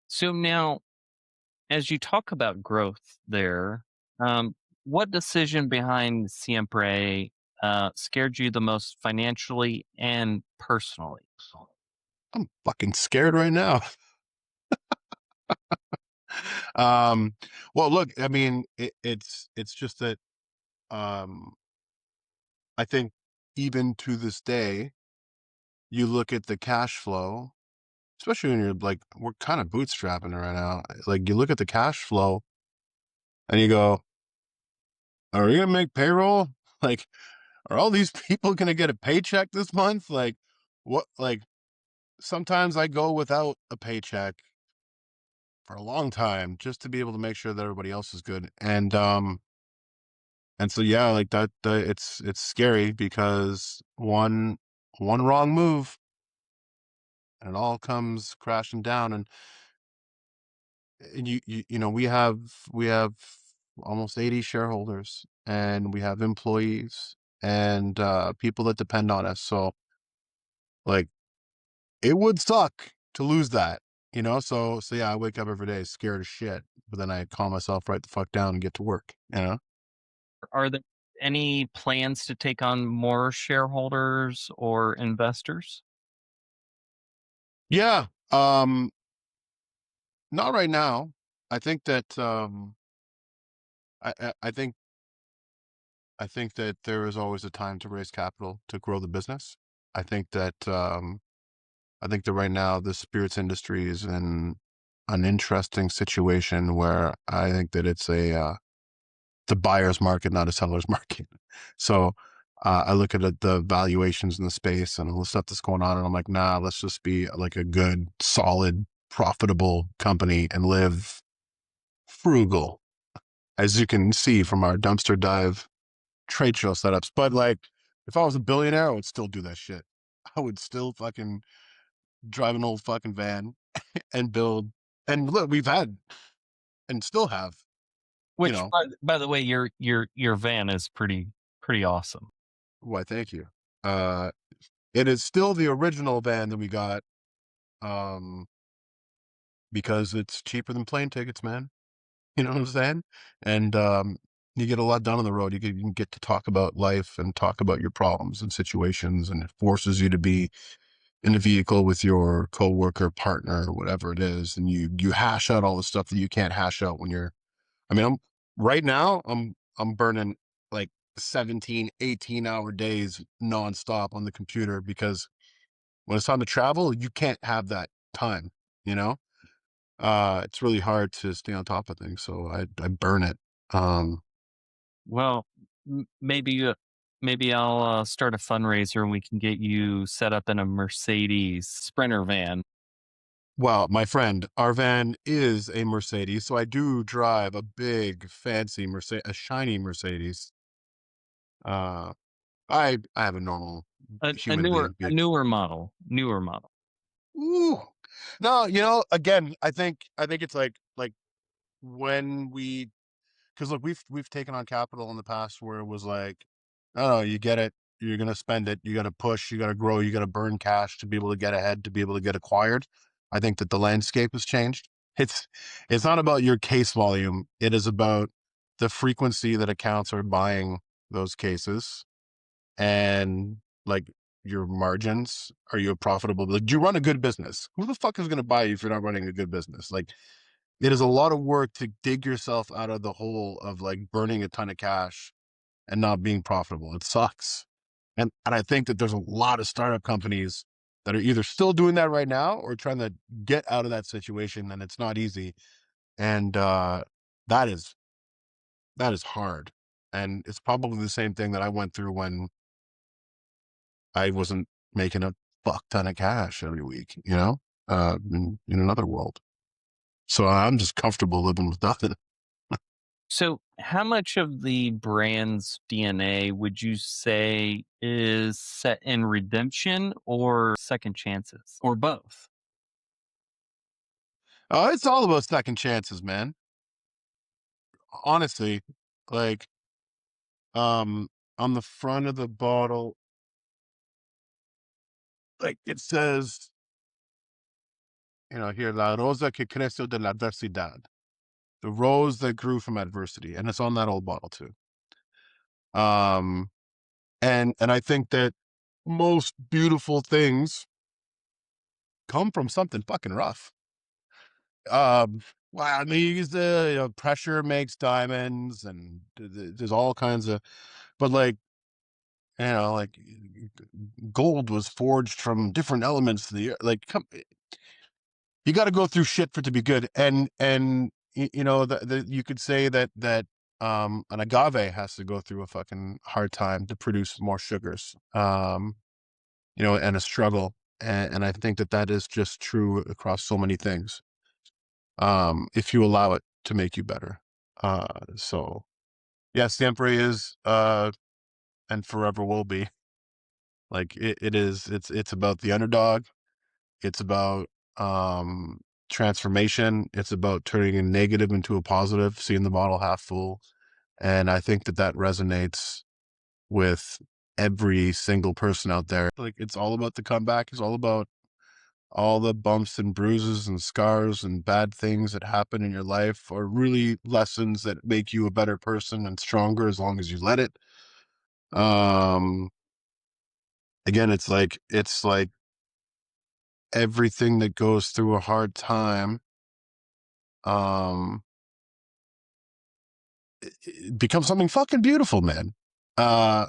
So now, as you talk about growth there, um, what decision behind Siempre scared you the most financially and personally? I'm fucking scared right now. um, well, look, I mean, it's just that um, I think even to this day, you look at the cash flow, especially when you're like, we're kind of bootstrapping right now. Like you look at the cash flow and you go, are we gonna make payroll? Like, are all these people gonna get a paycheck this month? Like, what? Like, sometimes I go without a paycheck for a long time just to be able to make sure that everybody else is good. And so yeah, like it's scary because one wrong move and it all comes crashing down. And you know, we have almost 80 shareholders, and we have employees and people that depend on us. So like it would suck to lose that, you know? So yeah, I wake up every day scared as shit, but then I calm myself right the fuck down and get to work, you know? Are there any plans to take on more shareholders or investors? Yeah. Not right now. I think that I think that there is always a time to raise capital to grow the business. I think that I think that right now the spirits industry is in an interesting situation where I think that it's the buyer's market, not a seller's market. So I look at the valuations in the space and all the stuff that's going on, and I'm like, nah, let's just be like a good, solid, profitable company and live frugal, as you can see from our dumpster dive trade show setups. But like, if I was a billionaire, I would still do that shit. I would still fucking drive an old fucking van and build. And look, we've had and still have, you Which, know, by the way, your van is pretty awesome. why, thank you. Uh, it is still the original van that we got, um, because it's cheaper than plane tickets, man. You know what I'm saying? And you get a lot done on the road. You can get to talk about life and talk about your problems and situations, and it forces you to be in a vehicle with your coworker, partner, whatever it is, and you hash out all the stuff that you can't hash out when you're. I mean, I'm right now. I'm burning like 17, 18 hour days nonstop on the computer because when it's time to travel, you can't have that time. You know, it's really hard to stay on top of things, so I burn it. Um, Well, maybe I'll start a fundraiser and we can get you set up in a Mercedes Sprinter van. well, my friend, our van is a Mercedes, so I do drive a big, fancy Mercedes, a shiny Mercedes. Uh, I have a normal human being A vehicle. newer model. Ooh, no, you know, again, I think it's like when we because look, we've taken on capital in the past where it was like, I don't know, you get it, you're gonna spend it, you gotta push, you gotta grow, you gotta burn cash to be able to get ahead, to be able to get acquired. I think that the landscape has changed. It's it's not about your case volume. It is about the frequency that accounts are buying those cases and like your margins. Are you a profitable? Like, do you run a good business? Who the fuck is gonna buy you if you're not running a good business? Like it is a lot of work to dig yourself out of the hole of like burning a ton of cash and not being profitable. It sucks. And I think that there's a lot of startup companies that are either still doing that right now or trying to get out of that situation, and it's not easy. And that is that is hard. And it's probably the same thing that I went through when I wasn't making a fuck ton of cash every week, you know, in another world. So I'm just comfortable living with nothing. So, how much of the brand's DNA would you say is set in redemption or second chances or both? It's all about second chances, man. Honestly, like, um, on the front of the bottle, like it says, you know, here, La Rosa que creció de la adversidad, the rose that grew from adversity. And it's on that old bottle too. Um, and I think that most beautiful things come from something fucking rough. Well, I mean, you know, pressure makes diamonds, and there's all kinds of, but like, you know, like gold was forged from different elements of the earth. Like, come, you got to go through shit for it to be good. And you know, you could say that an agave has to go through a fucking hard time to produce more sugars. You know, and a struggle. And I think that is just true across so many things. If you allow it to make you better. So yeah, Siempre is and forever will be. Like it is. It's about the underdog. It's about um transformation. It's about turning a negative into a positive, seeing the bottle half full. And I think that resonates with every single person out there. Like it's all about the comeback. It's all about all the bumps and bruises and scars and bad things that happen in your life are really lessons that make you a better person and stronger as long as you let it. Um, Again, it's like everything that goes through a hard time, um, it becomes something fucking beautiful, man. Uh,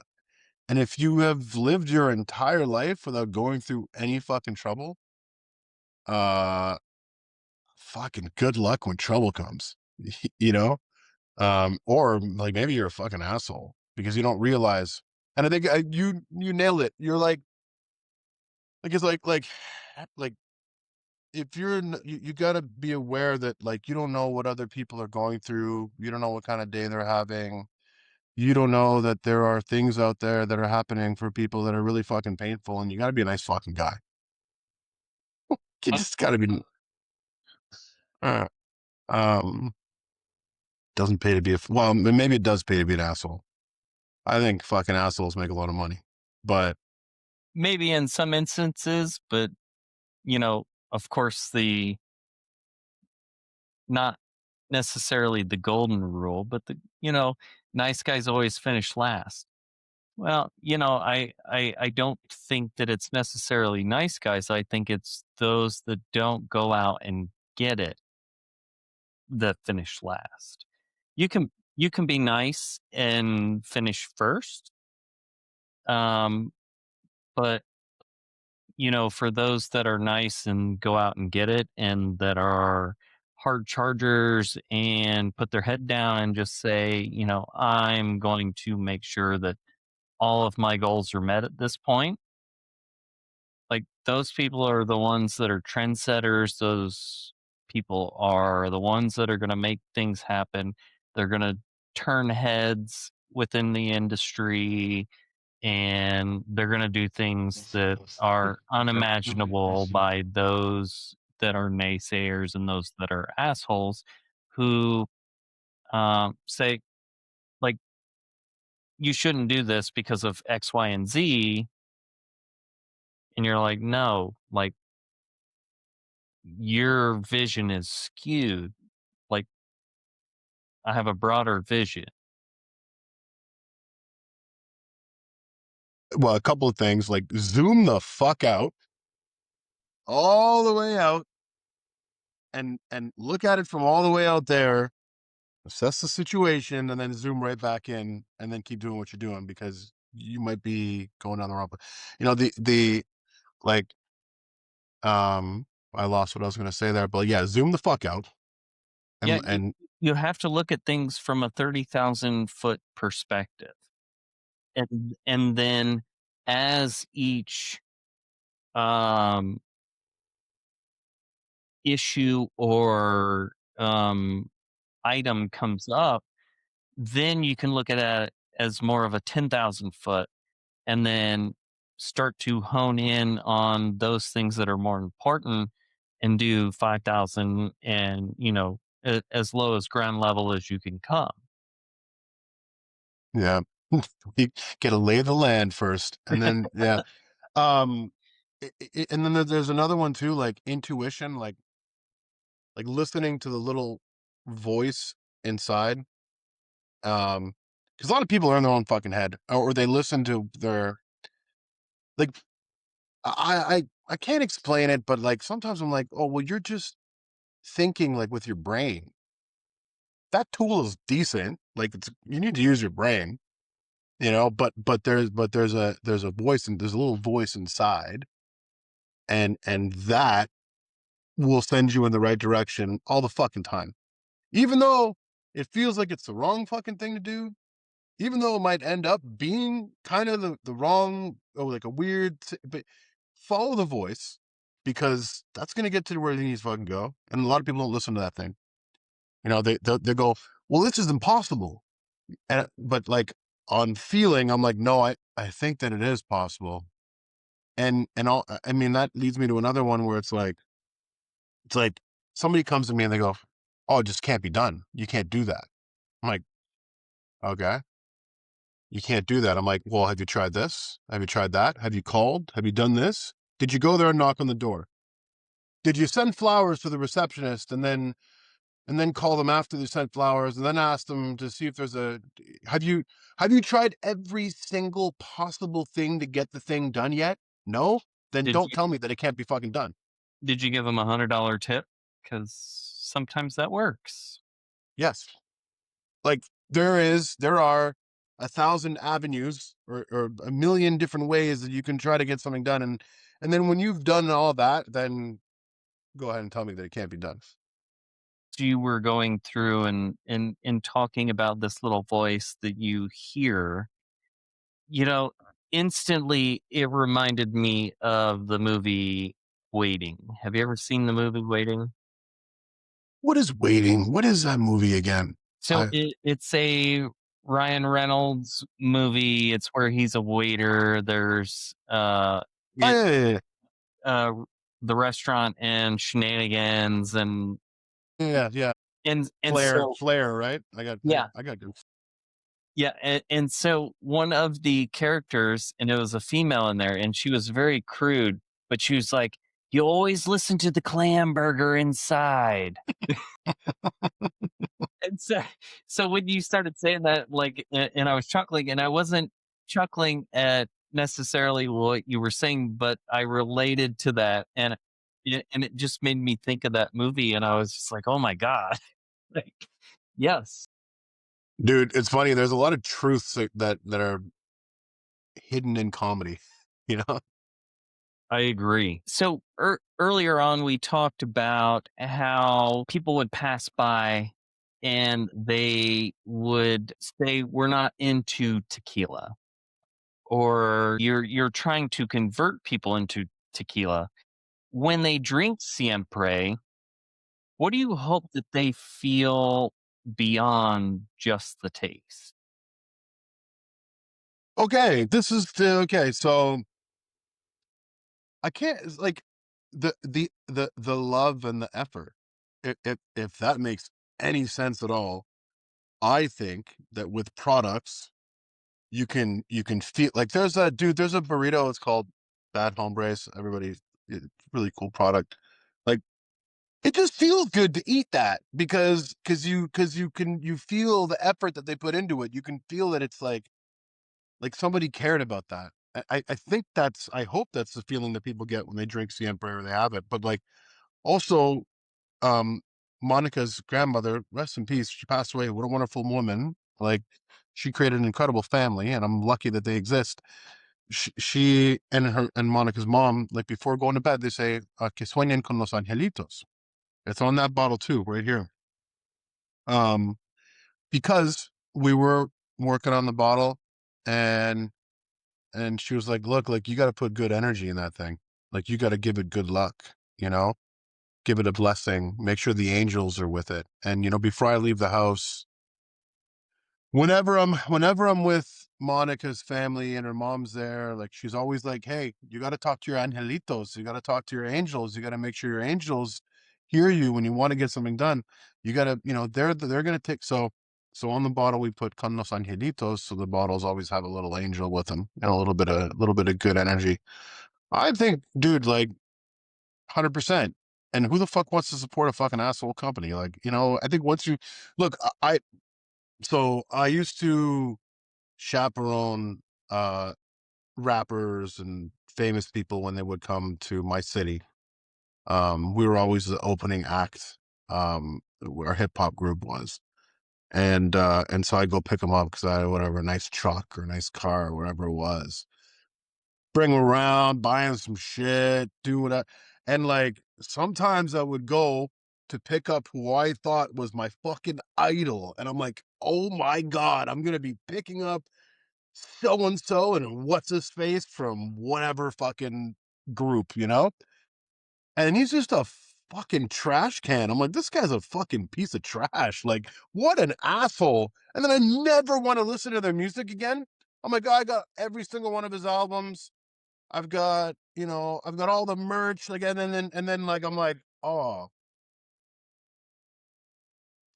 and if you have lived your entire life without going through any fucking trouble, uh, fucking good luck when trouble comes, you know? Or like maybe you're a fucking asshole because you don't realize. And I think you nailed it. You're like it's like if you got to be aware that like you don't know what other people are going through. You don't know what kind of day they're having. You don't know that there are things out there that are happening for people that are really fucking painful, and you got to be a nice fucking guy. You just got to be. Uh, um, doesn't pay to be well. Maybe it does pay to be an asshole. I think fucking assholes make a lot of money, but Maybe in some instances, but of course, the not necessarily the golden rule, but nice guys always finish last. Well, I don't think that it's necessarily nice guys. I think it's those that don't go out and get it that finish last. You can be nice and finish first, um, but for those that are nice and go out and get it, and that are hard chargers and put their head down and just say, I'm going to make sure that all of my goals are met at this point. Like those people are the ones that are trendsetters. Those people are the ones that are going to make things happen. They're going to turn heads within the industry, and they're going to do things that are unimaginable by those that are naysayers and those that are assholes who say, like, you shouldn't do this because of X, Y, and Z. And you're like, no, like, your vision is skewed. Like, I have a broader vision. well, a couple of things like zoom the fuck out, all the way out, and look at it from all the way out there, assess the situation, and then zoom right back in, and then keep doing what you're doing because you might be going down the wrong path. You know, the like I lost what I was going to say there, but yeah, zoom the fuck out, Yeah, and you have to look at things from a 30,000-foot perspective. And then as each um, issue or item comes up, then you can look at it as more of a 10,000 foot, and then start to hone in on those things that are more important and do 5,000, and as low as ground level as you can come. yeah, you get to lay the land first, and then yeah, um, and then there's another one too, like intuition, like listening to the little voice inside. Because a lot of people are in their own fucking head, or they listen to their like. I can't explain it, but like sometimes I'm like, oh well, you're just thinking like with your brain. That tool is decent. Like you need to use your brain, you know. But there's a voice and there's a little voice inside, and that will send you in the right direction all the fucking time. Even though it feels like it's the wrong fucking thing to do, even though it might end up being kind of the wrong or like a weird, but follow the voice because that's going to get to where it needs to fucking go. And a lot of people don't listen to that thing. You know, they go, well, this is impossible. But like on feeling, I'm like, no, I think that it is possible. And all, I mean, that leads me to another one where it's like somebody comes to me and they go, oh, it just can't be done. You can't do that. I'm like, okay, you can't do that. I'm like, well, have you tried this? Have you tried that? Have you called? Have you done this? Did you go there and knock on the door? Did you send flowers to the receptionist and then call them after they sent flowers and then ask them to see if there's a have you have you tried every single possible thing to get the thing done yet? No? Then Did don't you tell me that it can't be fucking done. did you give him $100 tip? Because sometimes that works. Yes. Like there are 1,000 avenues or a million different ways that you can try to get something done. And then when you've done all that, then go ahead and tell me that it can't be done. You were going through and talking about this little voice that you hear, you know, instantly it reminded me of the movie Waiting. Have you ever seen the movie Waiting? What is waiting? What is that movie again? So I it's a Ryan Reynolds movie. It's where he's a waiter. There's oh it yeah, yeah, yeah. uh the restaurant and shenanigans Yeah, yeah. and Flair, so Flair, right? yeah. I got good. Yeah, and so one of the characters, and it was a female in there, and she was very crude, but she was like, "You always listen to the clam burger inside." And so when you started saying that, like, and I was chuckling, and I wasn't chuckling at necessarily what you were saying, but I related to that, and it just made me think of that movie, and I was just like, "Oh my god!" Like, yes. Dude, it's funny. There's a lot of truths that are hidden in comedy. You know? I agree. So earlier on, we talked about how people would pass by and they would say, "We're not into tequila," or you're trying to convert people into tequila. When they drink Siempre, what do you hope that they feel beyond just the taste? Okay, this is the okay. So I can't it's like the love and the effort. If that makes any sense at all, I think that with products you can feel like there's a burrito. It's called Bad Hombres. Everybody, it's really cool product. Like it just feels good to eat that because you feel the effort that they put into it. You can feel that it's like somebody cared about that. I think I hope that's the feeling that people get when they drink Siempre or they have it. But like also, um, Monica's grandmother, rest in peace, she passed away. What a wonderful woman! Like she created an incredible family, and I'm lucky that they exist. She and Monica's mom, like before going to bed, they say, "Que sueñen con los angelitos." It's on that bottle too, right here. Um, because we were working on the bottle, and she was like, "Look, like you got to put good energy in that thing. Like you got to give it good luck. You know, give it a blessing. Make sure the angels are with it. And before I leave the house, whenever I'm with Monica's family and her mom's there, like she's always like, "Hey, you got to talk to your angelitos. You got to talk to your angels. You got to make sure your angels hear you when you want to get something done. You got to, they're gonna take so on the bottle we put con los angelitos, so the bottles always have a little angel with them and a little bit of good energy. I think, dude, like 100%. And who the fuck wants to support a fucking asshole company? Like, I think once you look, so I used to chaperone rappers and famous people when they would come to my city. We were always the opening act. Where our hip hop group was. And so I go pick them up because I had whatever, a nice truck or a nice car or whatever it was. Bring them around, buying some shit, do whatever. And like sometimes I would go to pick up who I thought was my fucking idol, and I'm like, oh my god, I'm gonna be picking up so and so and what's his face from whatever fucking group, you know? And he's just a fucking trash can. I'm like, this guy's a fucking piece of trash. Like, what an asshole. And then I never want to listen to their music again. I'm like, I got every single one of his albums. I've got, I've got all the merch. Like, and then like I'm like, oh,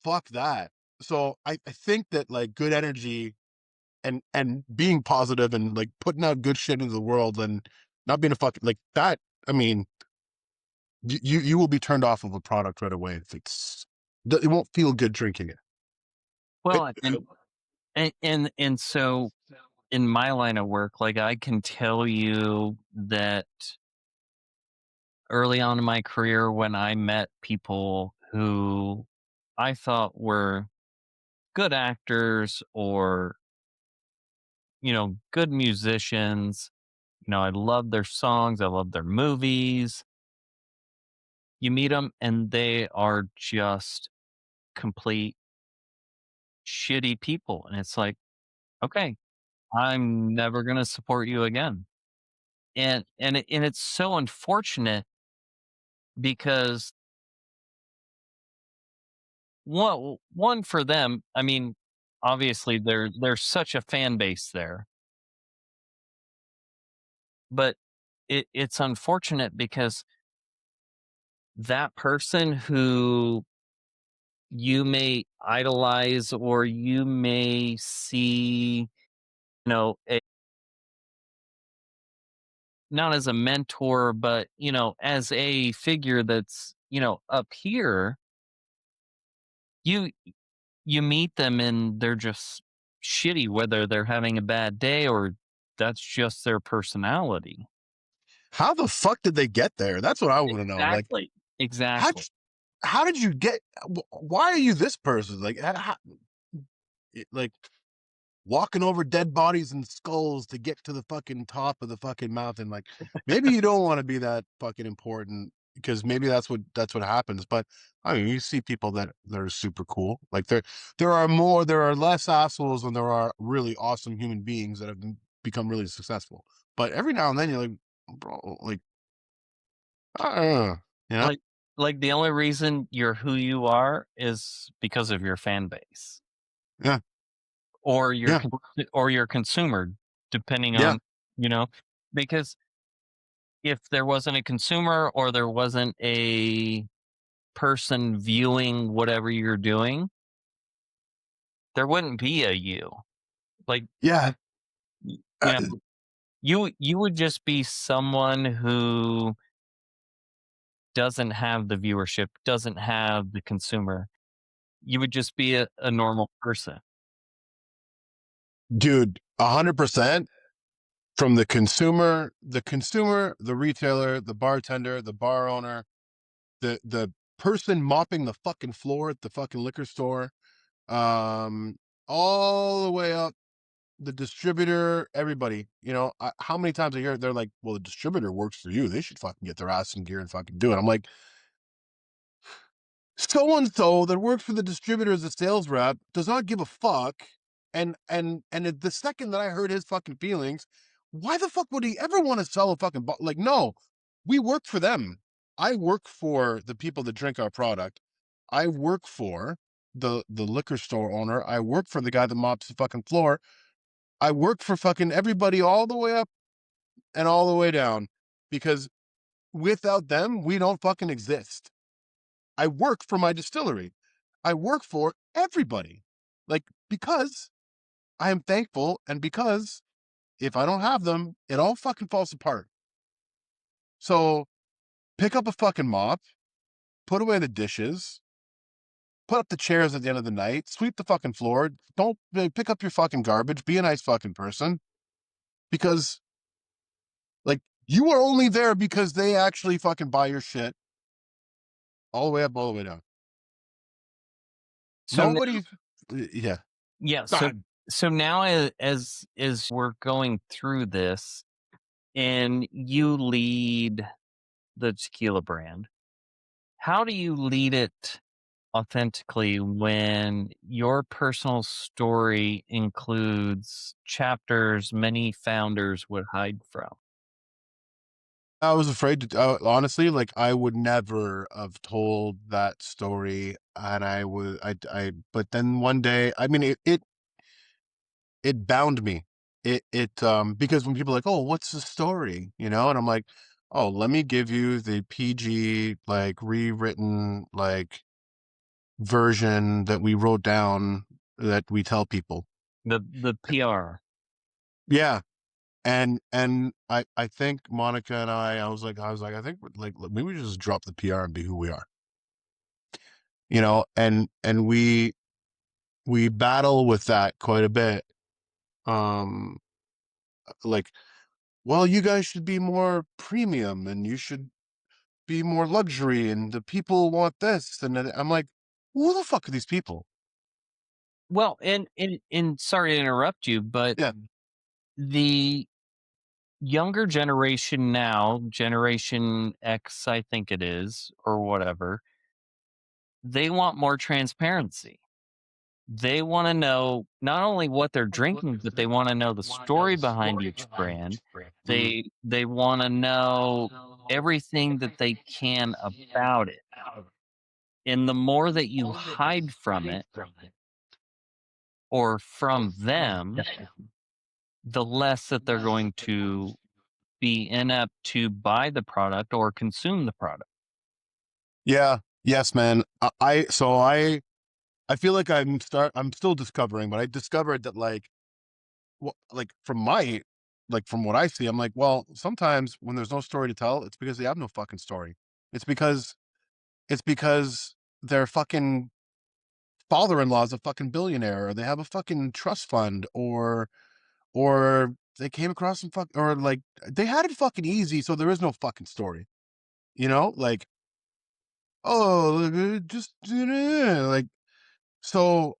fuck that. So I think that like good energy and being positive and like putting out good shit into the world and not being a fucking like that. I mean, you will be turned off of a product right away. It won't feel good drinking it. It Well, and so in my line of work, like I can tell you that early on in my career when I met people who I thought were good actors or, good musicians, I love their songs, I love their movies. You meet them and they are just complete shitty people. And it's like, okay, I'm never going to support you again. And it's so unfortunate because one for them, I mean, obviously there's such a fan base there, but it's unfortunate because that person who you may idolize or you may see, not as a mentor, but as a figure that's up here, you you meet them and they're just shitty, whether they're having a bad day or that's just their personality. How the fuck did they get there? That's what I want to know. Like, Exactly. how Exactly. how did you get? Why are you this person? Like, like walking over dead bodies and skulls to get to the fucking top of the fucking mountain. Like, maybe you don't want to be that fucking important because maybe that's what happens. But I mean, you see people that are super cool. Like there are less assholes than there are really awesome human beings that have become really successful. But every now and then you're like, bro, like I don't know, you know? Like like the only reason you're who you are is because of your fan base Yeah, or yeah, your consumer, depending yeah. on, you know, because if there wasn't a consumer or there wasn't a person viewing whatever you're doing, there wouldn't be a you. Like, Yeah. y- you Uh, know, you would just be someone who doesn't have the viewership, doesn't have the consumer. You would just be a normal person. dude, 100%. From the consumer, the retailer, the bartender, the bar owner, the person mopping the fucking floor at the fucking liquor store, um, all the way up the distributor, everybody. How many times a year they're like, "Well, the distributor works for you. They should fucking get their ass in gear and fucking do it." I'm like, so and so that works for the distributor as a sales rep does not give a fuck. And the second that I heard his fucking feelings, why the fuck would he ever want to sell a fucking like? No, we work for them. I work for the people that drink our product. I work for the liquor store owner. I work for the guy that mops the fucking floor. I work for fucking everybody all the way up and all the way down because without them, we don't fucking exist. I work for my distillery. I work for everybody. Like, because I am thankful and because if I don't have them, it all fucking falls apart. So pick up a fucking mop, put away the dishes, put up the chairs at the end of the night, sweep the fucking floor. Don't pick up your fucking garbage. Be a nice fucking person because, like, you are only there because they actually fucking buy your shit all the way up, all the way down. So now, Nobody, yeah. yeah, so God, so now as we're going through this and you lead the tequila brand. how do you lead it authentically when your personal story includes chapters many founders would hide from? I was afraid to, honestly, like I would never have told that story, and but then one day, I mean, it bound me. Because when people are like, oh, what's the story, and I'm like, oh, let me give you the PG, like rewritten, like version that we wrote down that we tell people. The PR. Yeah, and I think Monica and I was like, I think like maybe we just drop the PR and be who we are, and we battle with that quite a bit. Um, like, well, you guys should be more premium and you should be more luxury, and the people want this, and then I'm like, who the fuck are these people? Well, and sorry to interrupt you, but Yeah, the younger generation now, Generation X, I think it is, or whatever, they want more transparency. They want to know not only what they're drinking, but they want to know the story behind each brand. mhm. They want to know everything that they can about it. And the more that you hide from it or from them, the less that they're going to be inept to buy the product or consume the product. Yeah, yes, man. I feel like I'm still discovering, but I discovered that like, well, like from what I see, I'm like, well, sometimes when there's no story to tell, it's because they have no fucking story. It's because it's because their fucking father-in-law is a fucking billionaire, or they have a fucking trust fund, or they came across some or like they had it fucking easy, so there is no fucking story. Like, oh, just like, so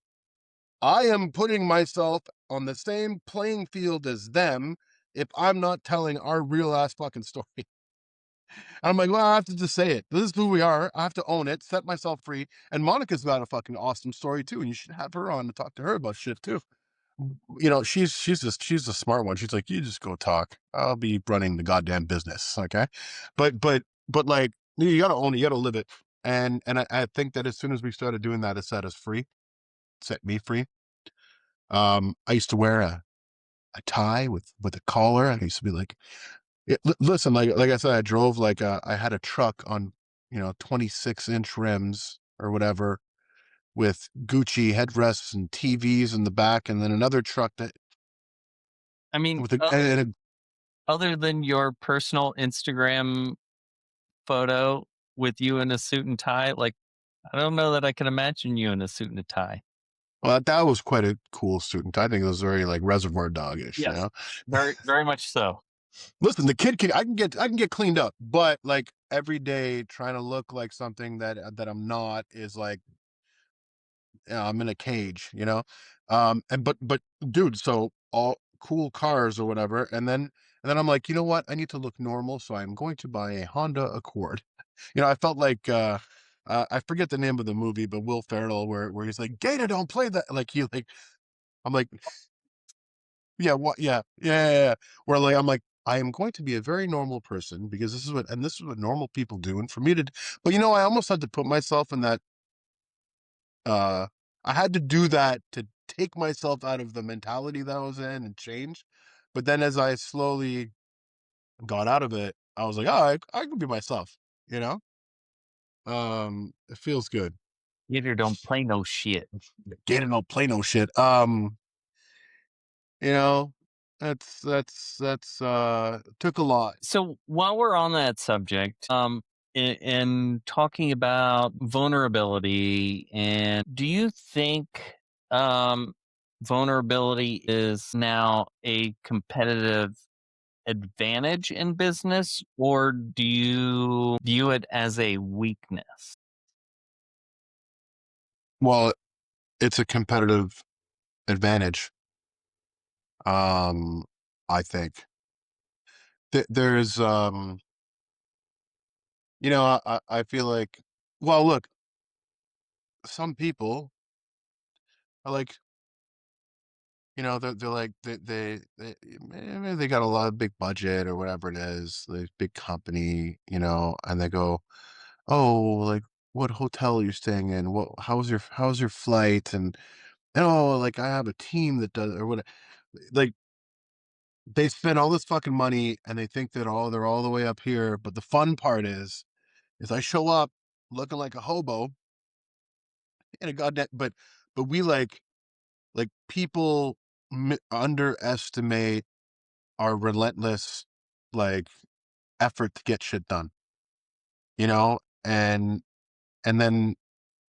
I am putting myself on the same playing field as them if I'm not telling our real ass fucking story. I'm like, well, I have to just say it. This is who we are. I have to own it, set myself free. And Monica's got a fucking awesome story too, and you should have her on to talk to her about shit too. She's a smart one. She's like, you just go talk. I'll be running the goddamn business. Okay. But like, you gotta own it, you gotta live it. And I think that as soon as we started doing that, it set us free, set me free. I used to wear a tie with a collar, and I used to be like, listen, like I said, I drove like I had a truck on 26-inch rims or whatever, with Gucci headrests and TVs in the back, and then another truck that I mean, with a and a other than your personal Instagram photo with you in a suit and tie, like, I don't know that I can imagine you in a suit and a tie. well, that was quite a cool student. I think it was very like Reservoir Dog-ish, Yes. Very, very much so. Listen, the kid can I can get cleaned up, but like every day trying to look like something that I'm not is like, I'm in a cage. And but dude, so all cool cars or whatever, and then I'm like, you know what? I need to look normal, so I'm going to buy a Honda Accord. I felt like I forget the name of the movie, but Will Ferrell, where he's like, Gator, don't play that. Like he like I'm like, yeah, what? Yeah, yeah, yeah, yeah. Where like I'm like, I am going to be a very normal person because this is what normal people do, and for me to, but I almost had to put myself in that. Uh, I had to do that to take myself out of the mentality that I was in and change. But then as I slowly got out of it, I was like, oh, I can be myself. You know, it feels good. Gator don't play no shit. Gator don't play no shit. You know, that's took a lot. So while we're on that subject, in talking about vulnerability, and do you think um, vulnerability is now a competitive advantage in business, or do you view it as a weakness? Well, it's a competitive advantage. I think there's I feel like Well, look, some people are like, they're like maybe they got a lot of big budget or whatever it is, like big company, and they go, oh, like what hotel you're staying in? What how's your flight? And oh, like I have a team that does or what. Like they spend all this fucking money and they think that they're all the way up here. But the fun part is I show up looking like a hobo and a goddamn, but we like people underestimate our relentless like effort to get shit done, you know, and then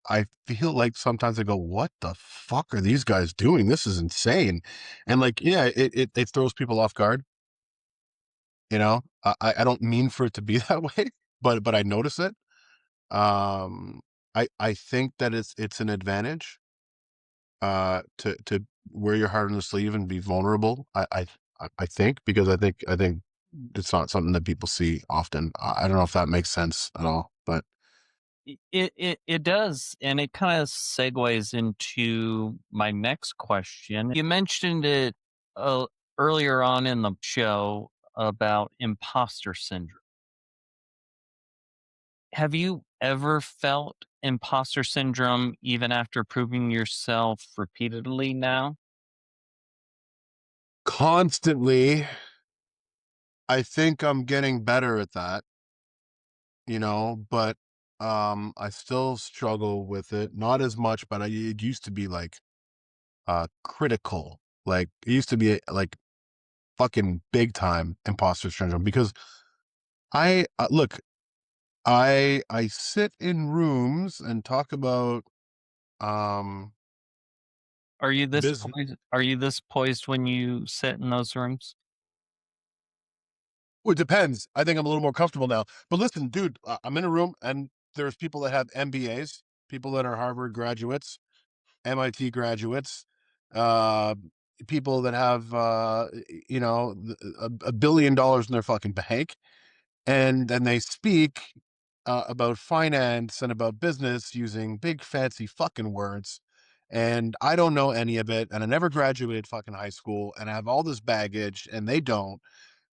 I feel like sometimes I go, what the fuck are these guys doing? This is insane. And like, yeah, it throws people off guard. I don't mean for it to be that way, but I notice it. Um, I think that it's an advantage to wear your heart on the sleeve and be vulnerable. I think because I think it's not something that people see often. I don't know if that makes sense at all, but It does, and it kind of segues into my next question. You mentioned it earlier on in the show about imposter syndrome. Have you ever felt imposter syndrome even after proving yourself repeatedly now? constantly, I think I'm getting better at that, but I still struggle with it. Not as much, but it used to be like critical. Like it used to be like fucking big time imposter syndrome because I look, I sit in rooms and talk about um business. Are you this poised when you sit in those rooms? Well, it depends. I think I'm a little more comfortable now. But listen, dude, I'm in a room and there's people that have MBAs, people that are Harvard graduates, MIT graduates, uh, people that have $1 billion in their fucking bank, and then they speak about finance and about business using big fancy fucking words. And I don't know any of it, and I never graduated fucking high school, and I have all this baggage, and they don't,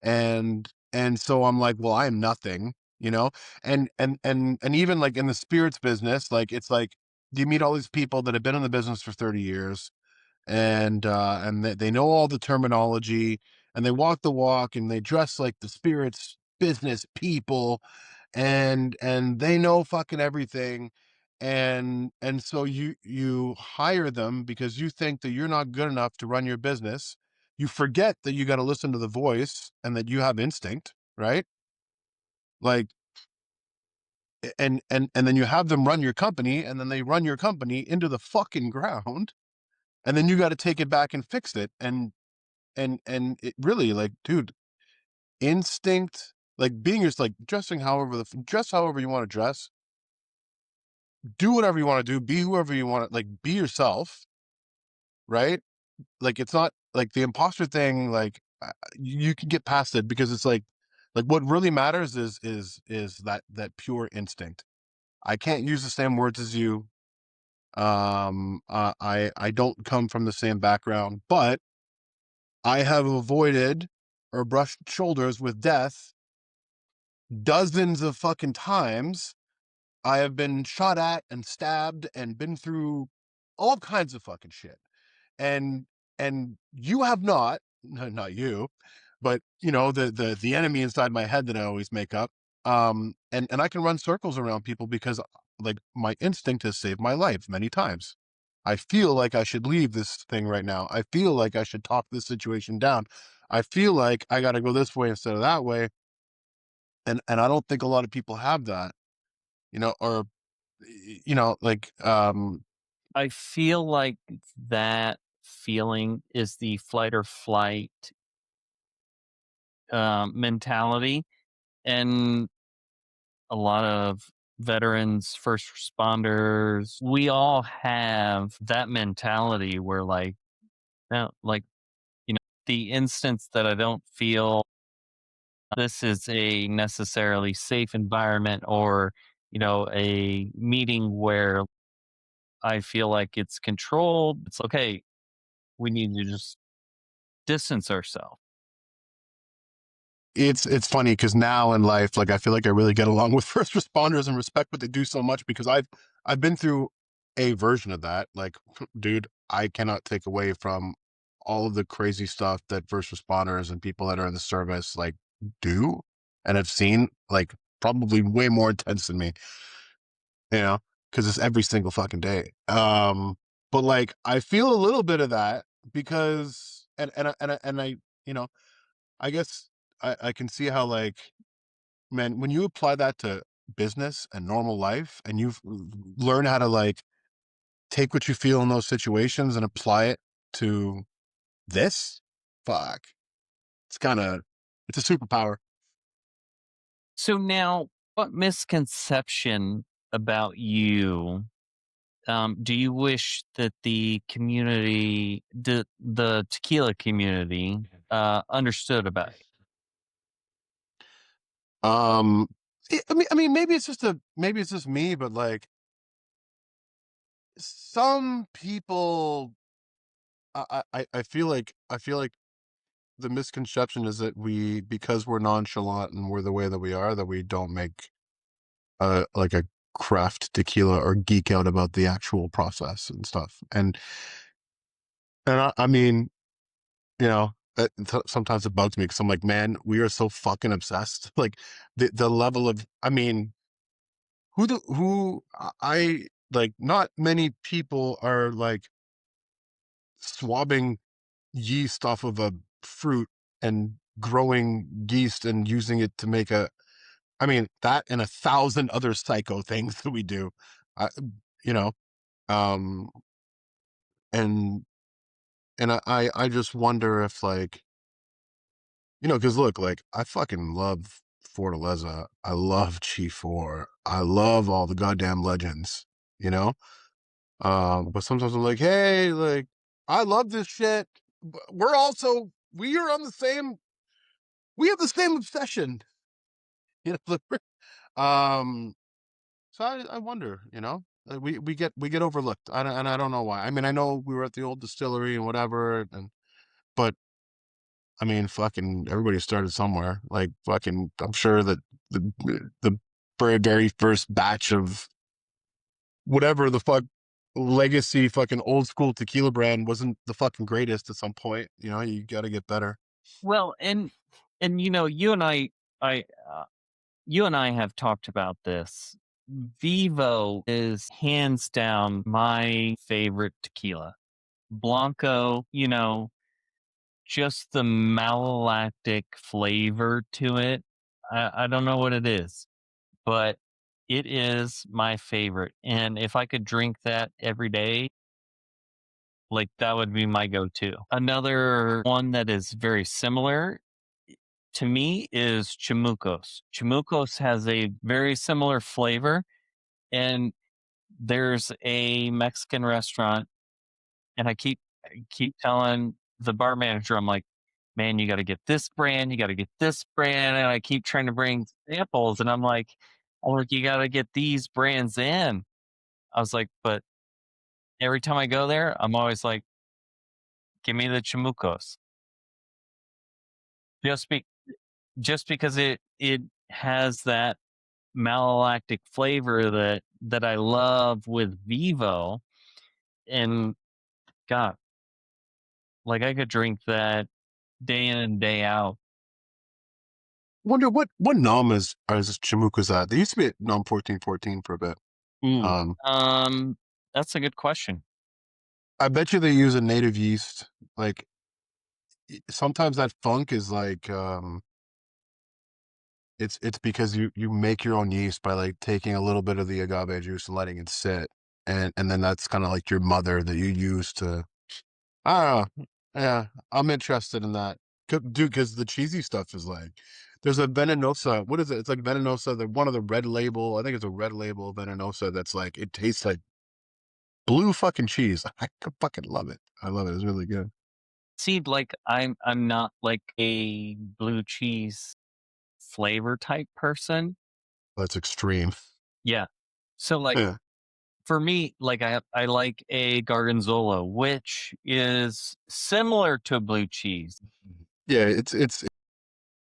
and so I'm like, well, I am nothing, and even like in the spirits business, like it's like you meet all these people that have been in the business for 30 years and they know all the terminology and they walk the walk and they dress like the spirits business people and they know fucking everything and so you hire them because you think that you're not good enough to run your business. You forget that you got to listen to the voice and that you have instinct, right? Like and then you have them run your company and then they run your company into the fucking ground and then you got to take it back and fix it and it really like dude, instinct, like being just like dress however you want to dress, do whatever you want to do, be whoever you want to, like be yourself, right? Like it's not like the imposter thing, like you can get past it because it's like what really matters is that pure instinct. I can't use the same words as you. I don't come from the same background, but I have avoided or brushed shoulders with death dozens of fucking times. I have been shot at and stabbed and been through all kinds of fucking shit. And you have not, no, not you, but the enemy inside my head that I always make up. And I can run circles around people because like my instinct has saved my life many times. I feel like I should leave this thing right now. I feel like I should talk this situation down. I feel like I got to go this way instead of that way. And I don't think a lot of people have that, or like I feel like that feeling is the flight or flight mentality, and a lot of veterans, first responders, we all have that mentality where like the instance that I don't feel this is a necessarily safe environment or a meeting where I feel like it's controlled. It's okay. We need to just distance ourselves. It's funny because now in life, like I feel like I really get along with first responders and respect what they do so much because I've been through a version of that. Like, dude, I cannot take away from all of the crazy stuff that first responders and people that are in the service like do and have seen, like probably way more intense than me, you know, because it's every single fucking day. But like I feel a little bit of that because and I you know I guess I can see how like man, when you apply that to business and normal life and you've learned how to like take what you feel in those situations and apply it to this, fuck. It's kind of it's a superpower. So now, what misconception about you do you wish that the tequila community, understood about you? Um I mean maybe it's just me, but like some people I feel like the misconception is that we because we're nonchalant and we're the way that we are that we don't make like a craft tequila or geek out about the actual process and stuff. And I mean, you know, sometimes it bugs me because I'm like, man, we are so fucking obsessed. Like the level of, I mean, who I like. Not many people are like swabbing yeast off of a fruit and growing yeast and using it to make a. I mean, that and 1,000 other psycho things that we do. I, you know, um, and and I just wonder if like because look, like I fucking love Fortaleza, I love G4, I love all the goddamn legends, you know. But sometimes I'm like, hey, like I love this shit. But we are on the same. We have the same obsession, you know. um, so I wonder, we get overlooked. And I don't know why. I mean, I know we were at the old distillery and whatever, but I mean, fucking everybody started somewhere. Like fucking, I'm sure that the very first batch of whatever the fuck legacy fucking old school tequila brand wasn't the fucking greatest at some point. You got to get better. Well, and I, uh, you and I have talked about this. Vivo is hands down my favorite tequila. Blanco, just the malolactic flavor to it. I don't know what it is, but it is my favorite. And if I could drink that every day, like that would be my go to. Another one that is very similar to me is Chamucos. Chamucos has a very similar flavor. And there's a Mexican restaurant, and I keep telling the bar manager, I'm like, man, you got to get this brand, you got to get this brand, and I keep trying to bring samples, and I'm like, you got to get these brands in. I was like, but every time I go there, I'm always like, give me the Chamucos, just be just because it has that malolactic flavor that I love with Vivo, and God, like I could drink that day in and day out. Wonder what nom is Chamukas at? They used to be at nom 1414 for a bit. Ooh, Um, that's a good question. I bet you they use a native yeast. Like sometimes that funk is like it's because you make your own yeast by like taking a little bit of the agave juice and letting it sit, and then that's kind of like your mother that you use to. I don't know. Yeah, I'm interested in that. Dude, because the cheesy stuff is like, there's a Venenosa. What is it? It's like Venenosa. The one of the red label. I think it's a red label Venenosa. That's like it tastes like blue fucking cheese. I fucking love it. I love it. It's really good. See, like I'm not like a blue cheese flavor type person. That's extreme. Yeah. So, like, Yeah. for me, like, I like a gorgonzola, which is similar to blue cheese, Yeah, it's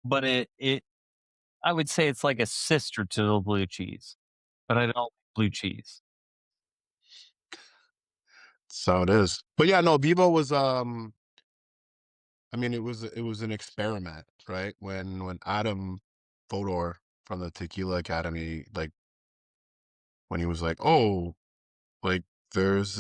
but it I would say it's like a sister to the blue cheese, but I don't like blue cheese. so it is. But yeah, no, Vivo was I mean it was an experiment, right? When Adam Fodor from the Tequila Academy, like when he was like, oh, like there's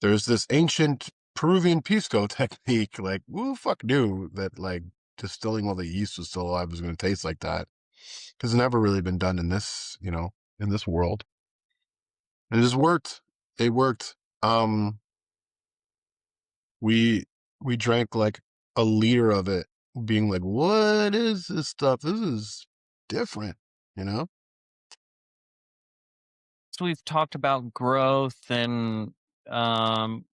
there's this ancient Peruvian pisco technique. Like, who the fuck knew that like distilling while the yeast was still alive was going to taste like that? Because it's never really been done in this, in this world. And it just worked. It worked. We we drank like a liter of it, being like, "What is this stuff? This is different," you know. So we've talked about growth and, um,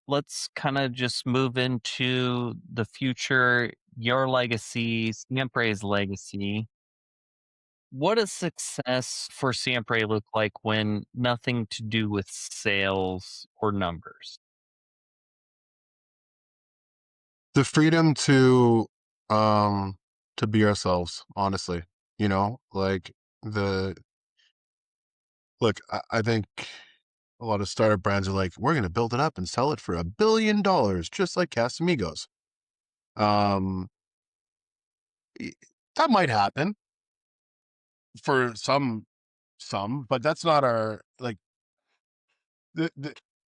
let's kinda just move into the future, your legacy, Siempre's legacy. What does success for Siempre look like when nothing to do with sales or numbers? The freedom um to be ourselves, honestly, like the look. I think a lot of startup brands are like, we're going to build it up and sell it for $1 billion, just like Casamigos. Um, e- that might happen for some, but that's not our like the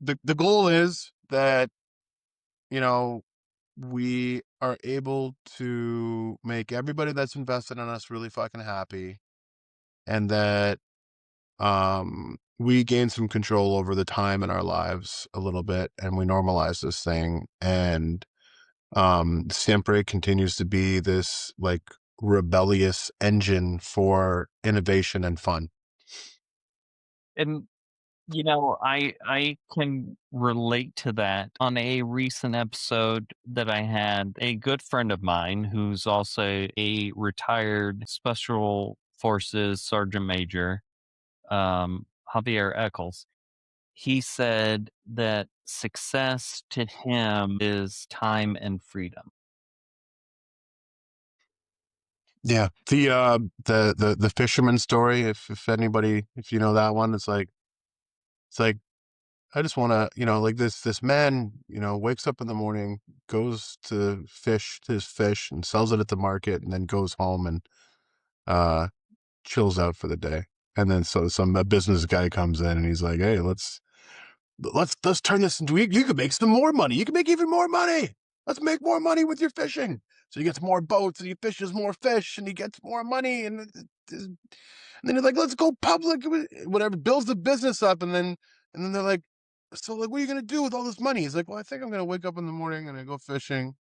the the goal is that you know we are able to make everybody that's invested in us really fucking happy, and that we gain some control over the time in our lives a little bit, and we normalize this thing, and Siempre continues to be this like rebellious engine for innovation and fun. And, I can relate to that. On a recent episode that I had, a good friend of mine who's also a retired special forces sergeant major, Javier Eccles, he said that success to him is time and freedom. Yeah. The fisherman story, if anybody, if you know that one, it's like I just want to, like this man, wakes up in the morning, goes to fish his fish and sells it at the market, and then goes home and uh chills out for the day. And then so some a business guy comes in and he's like, "Hey, let's turn this into, you could make some more money. You can make even more money. Let's make more money with your fishing." So he gets more boats and he fishes more fish and he gets more money, and then he's like, "Let's go public," whatever, builds the business up, and then they're like, "So like, what are you gonna do with all this money?" He's like, "Well, I think I'm gonna wake up in the morning and I go fishing,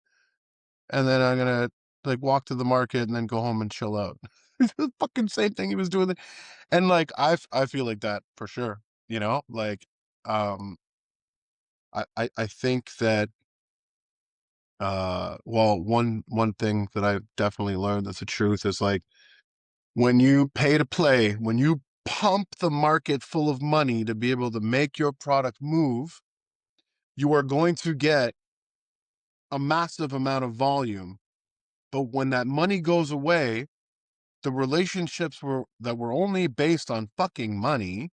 and then I'm gonna like walk to the market and then go home and chill out." It's the fucking same thing he was doing, and like I feel like that for sure. Like um I think that well, one thing that I've definitely learned that's the truth is like when you pay to play, when you pump the market full of money to be able to make your product move, you are going to get a massive amount of volume. But when that money goes away, the relationships that were only based on fucking money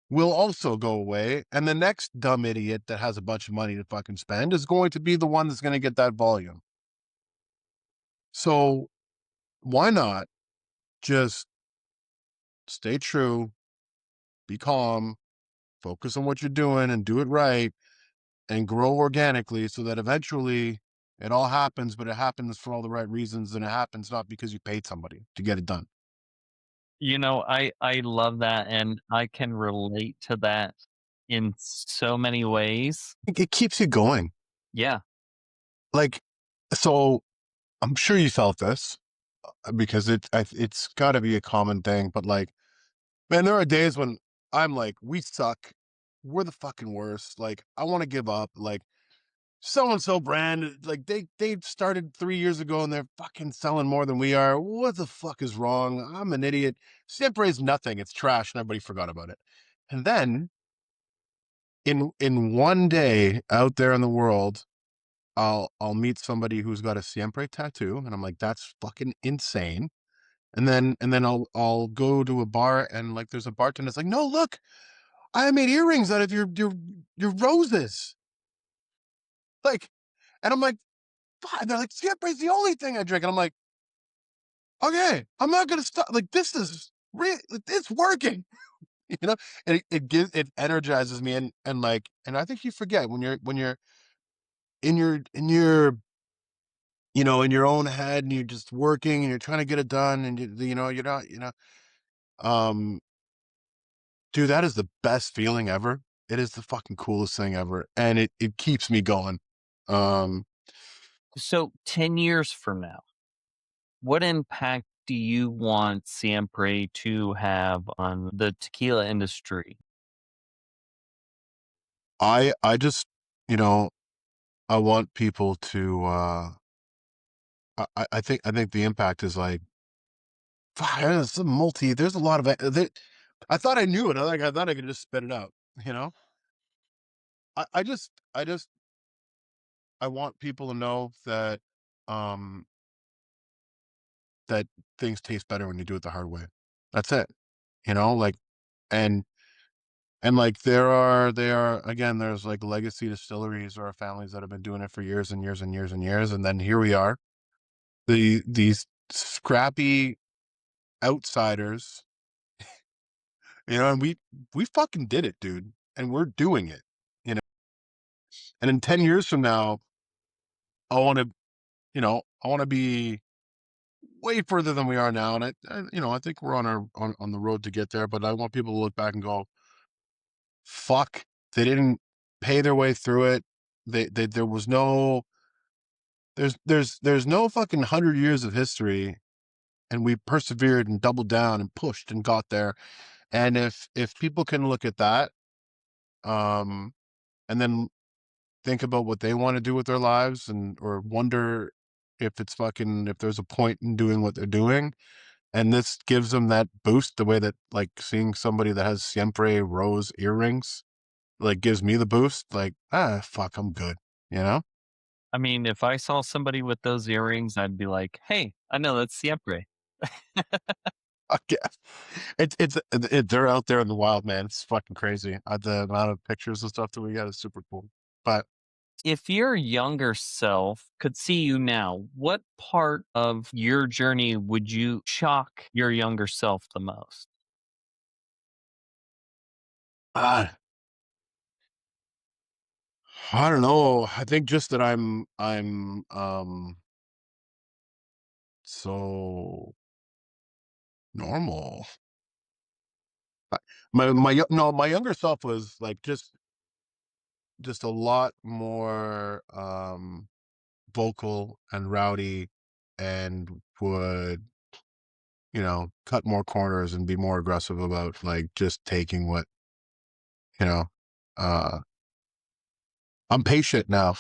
will also go away. And the next dumb idiot that has a bunch of money to fucking spend is going to be the one that's going to get that volume. So why not just stay true, be calm, focus on what you're doing and do it right and grow organically so that eventually it all happens, but it happens for all the right reasons. And it happens not because you paid somebody to get it done. I love that, and I can relate to that in so many ways. It keeps you going. Yeah. Like, so I'm sure you felt this because it's got to be a common thing, but like, man, there are days when I'm like, we suck. We're the fucking worst. Like, I want to give up. Like, so and so brand, like they started 3 years ago and they're fucking selling more than we are. What the fuck is wrong? I'm an idiot. Siempre is nothing. It's trash, and everybody forgot about it. And then in one day out there in the world, I'll meet somebody who's got a Siempre tattoo, and I'm like, that's fucking insane. And then I'll go to a bar, and like there's a bartender that's like, no, look, I made earrings out of your roses. Like, and I'm like, and they're like, Siempre is the only thing I drink. And I'm like, okay, I'm not gonna stop. Like, this is real, it's working, you know. And it gives, it energizes me, and like, and I think you forget when you're in your in your own head, and you're just working and you're trying to get it done, and you're not, um dude, that is the best feeling ever. It is the fucking coolest thing ever, and it keeps me going. um So 10 years from now, what impact do you want Siempre to have on the tequila industry? I just, you know I want people to I think the impact is like, it's a there's a lot of I thought I knew it. I thought I could just spit it out, you know. I just I want people to know that, um that things taste better when you do it the hard way. That's it. Like, and like there are again, there's like legacy distilleries or families that have been doing it for years and years and years and years, and then here we are, these scrappy outsiders, and we fucking did it, dude, and we're doing it, you know. And in 10 years from now, I want to, I want to be way further than we are now, and I think we're on the road to get there. But I want people to look back and go, "Fuck, they didn't pay their way through it. There was no there's no fucking 100 years of history, and we persevered and doubled down and pushed and got there." And if people can look at that, um, and then think about what they want to do with their lives, and or wonder if there's a point in doing what they're doing, and this gives them that boost, the way that like seeing somebody that has Siempre rose earrings like gives me the boost, like, fuck, I'm good, you know. I mean, if I saw somebody with those earrings, I'd be like, "Hey, I know that's Siempre." Yeah, they're out there in the wild, man. It's fucking crazy. The amount of pictures and stuff that we got is super cool. But If your younger self could see you now, what part of your journey would you shock your younger self the most? uh, I don't know. I think just that I'm so normal. Uh, my younger self was like just a lot more vocal and rowdy, and would, cut more corners and be more aggressive about like just taking what, you know, uh I'm patient now.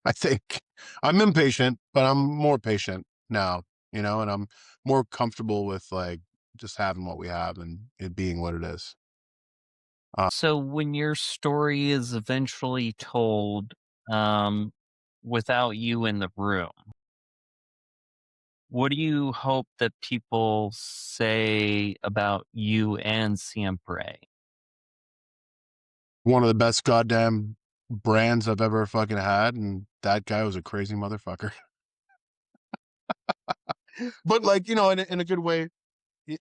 I think I'm impatient, but I'm more patient now, and I'm more comfortable with like just having what we have and it being what it is. Uh, So, when your story is eventually told, um, without you in the room, what do you hope that people say about you and Siempre? One of the best goddamn brands I've ever fucking had, and that guy was a crazy motherfucker. But like, in a good way.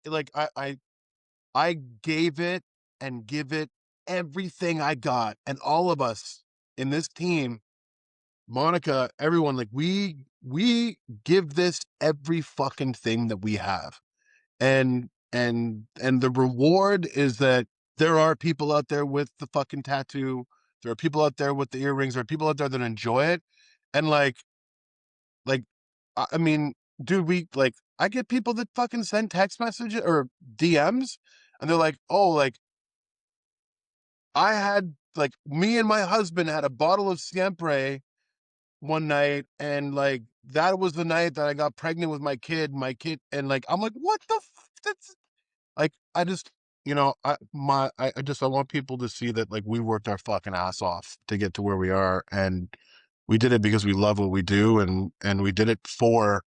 Like I gave it and give it everything I got, and all of us in this team, Monica, everyone, like we give this every fucking thing that we have. And the reward is that there are people out there with the fucking tattoo, there are people out there with the earrings, there are people out there that enjoy it. And like I mean, dude, I get people that fucking send text messages or DMs, and they're like, "Oh, like I had, like, me and my husband had a bottle of Siempre one night, and like that was the night that I got pregnant with my kid, and like I'm like, what the that's like I just I want people to see that like we worked our fucking ass off to get to where we are, and we did it because we love what we do, and we did it for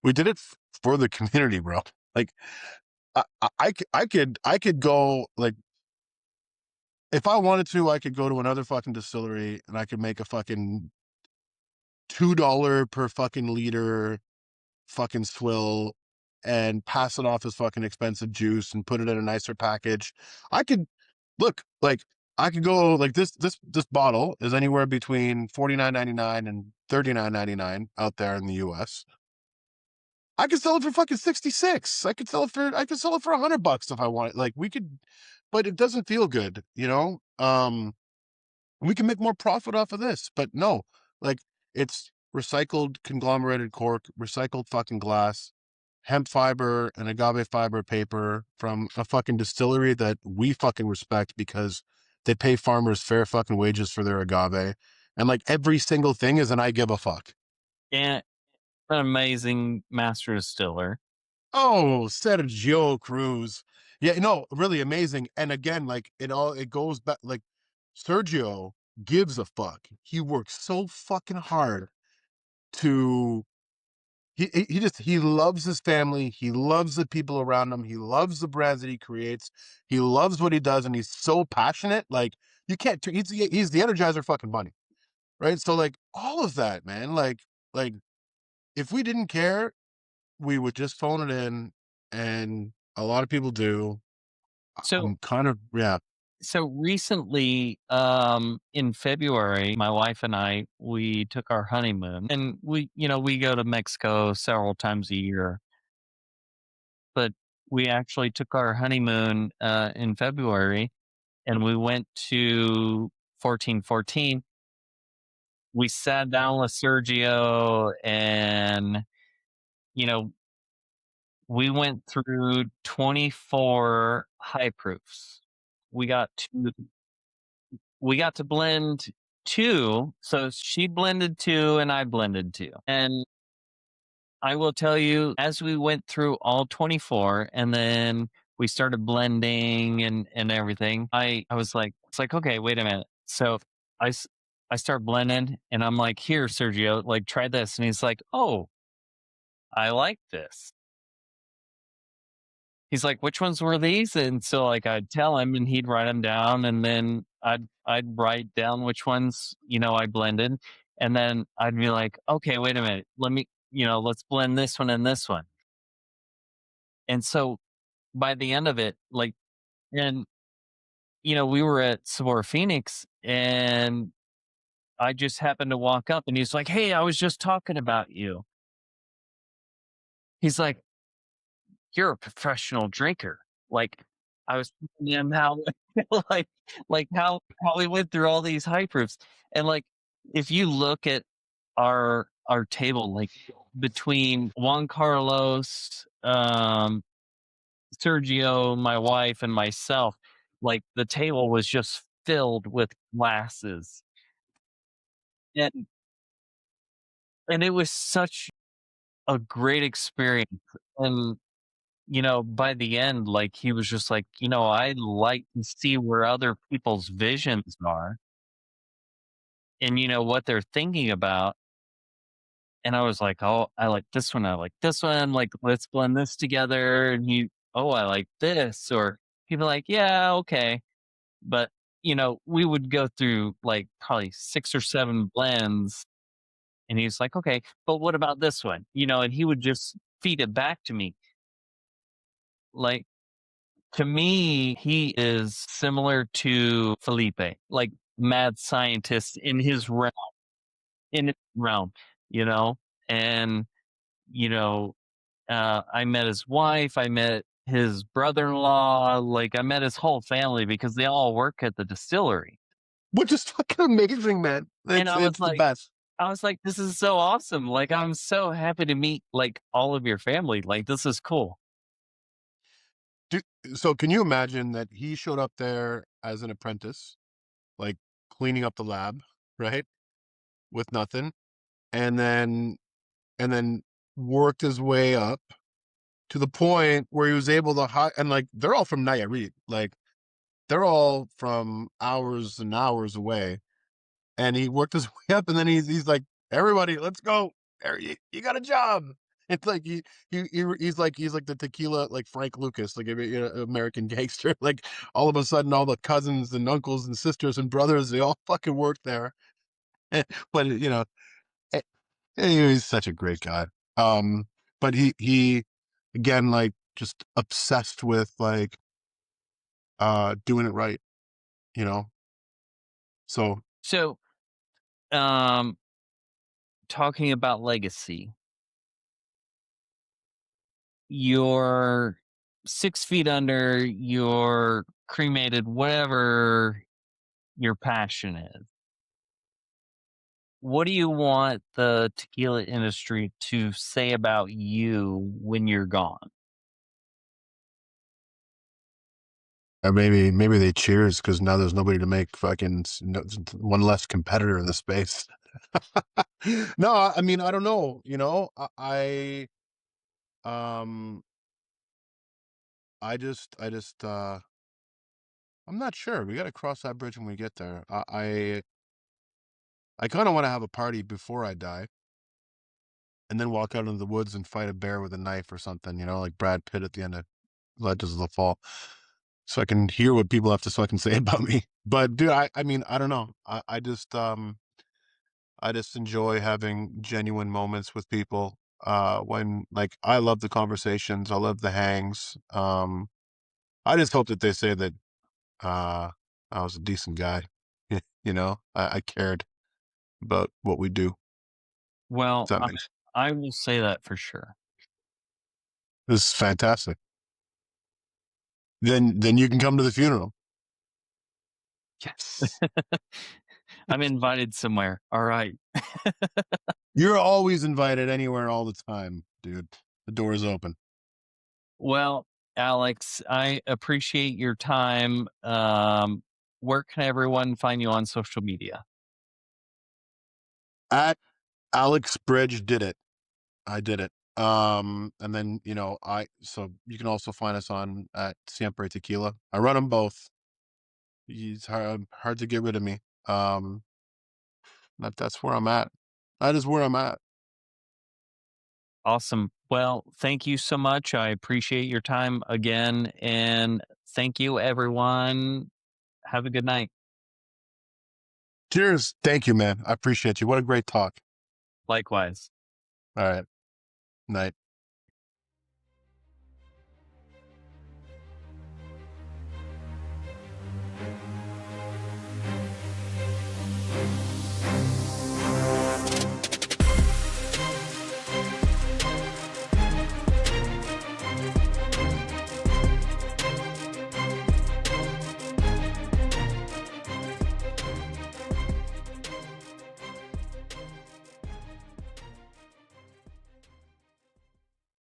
the community, bro. Like I could go like if I wanted to, I could go to another fucking distillery and I could make a fucking $2 per fucking liter fucking swill and pass it off as fucking expensive juice and put it in a nicer package. I could look like I could go like this bottle is anywhere between 49.99 and 39.99 out there in the US. I could sell it for fucking 66. I could sell it for $100 if I want it. Like we could, but it doesn't feel good, you know? We can make more profit off of this, but no, like it's recycled conglomerated cork, recycled fucking glass, hemp fiber and agave fiber paper from a fucking distillery that we fucking respect because they pay farmers fair fucking wages for their agave. And like every single thing is an I give a fuck. And an amazing master distiller. Oh, Sergio Cruz. Yeah, no, really amazing. And again, like it goes back like Sergio gives a fuck. He works so fucking hard to he loves his family, he loves the people around him, he loves the brands that he creates, he loves what he does, and he's so passionate. Like you can't he's the Energizer fucking bunny, right? So like all of that, man, like if we didn't care, we would just phone it in, and a lot of people do. So I'm kind of yeah. so recently, in February, my wife and I, we took our honeymoon, and we go to Mexico several times a year, but we actually took our honeymoon, in February, and we went to 1414. We sat down with Sergio, and, you know, we went through 24 high proofs. We got to we got to blend 2, so she blended 2 and I blended 2. And I will tell you, as we went through all 24 and then we started blending and everything, I was like, it's like, okay, wait a minute. So I, s- I start blending and I'm like, here, Sergio, like try this. And he's like, oh, I like this. He's like, which ones were these? And so like I'd tell him and he'd write them down and then I'd write down which ones, I blended. And then I'd be like, okay, wait a minute. Let's blend this one and this one. And so by the end of it, like, and we were at Sabor Phoenix and I just happened to walk up and he's like, hey, I was just talking about you. He's like, you're a professional drinker. Like I was telling him how like how we went through all these high proofs. And like if you look at our table, like between Juan Carlos, Sergio, my wife, and myself, like the table was just filled with glasses. And and it was such a great experience. And by the end, like he was just like, I like to see where other people's visions are and what they're thinking about. And I was like, oh, I like this one. I like this one. Like, let's blend this together. And oh, I like this. Or people like, yeah, okay. But, we would go through like probably 6 or 7 blends. And he's like, okay, but what about this one? And he would just feed it back to me. Like, to me, he is similar to Felipe, like mad scientist in his realm, you know? And, you know, I met his wife, I met his brother-in-law, like I met his whole family because they all work at the distillery. Which is fucking amazing, man. And It's the best. I was like, this is so awesome. Like, I'm so happy to meet like all of your family. Like, this is cool. Do, so can you imagine that he showed up there as an apprentice, like cleaning up the lab, right? With nothing. and then worked his way up to the point where he was able to hire, and like they're all from Nayarit, like they're all from hours and hours away, and he worked his way up, and then he's like, everybody, let's go. You got a job. It's like he's like the tequila, like Frank Lucas, like American gangster. Like all of a sudden, all the cousins and uncles and sisters and brothers, they all fucking work there. But eh, he's such a great guy. Um, but he again, like just obsessed with like doing it right, you know. So So, um, talking about legacy, you're 6 feet under, you're cremated, whatever your passion is. What do you want the tequila industry to say about you when you're gone? maybe they cheers because now there's nobody to make fucking one less competitor in the space. No, I mean I don't know. Um I just I'm not sure. We got to cross that bridge when we get there. I kind of want to have a party before I die, and then walk out into the woods and fight a bear with a knife or something. Like Brad Pitt at the end of Legends of the Fall, so I can hear what people have to fucking say about me. But dude, I mean I don't know. I just enjoy having genuine moments with people. When like I love the conversations, I love the hangs. I just hope that they say that uh, I was a decent guy. I cared about what we do. Well, If that makes I will say that for sure. This is fantastic. Then you can come to the funeral. Yes. I'm invited somewhere. All right. You're always invited anywhere all the time, dude. The door is open. Well, Alex, I appreciate your time. Where can everyone find you on social media? At Alex Bridge did it. I did it. And then I so you can also find us on at Siempre Tequila. I run them both. He's hard to get rid of me. That's where I'm at. That is where I'm at. Awesome. Well, thank you so much. I appreciate your time again. And thank you, everyone. Have a good night. Cheers. Thank you, man. I appreciate you. What a great talk. Likewise. All right. Night.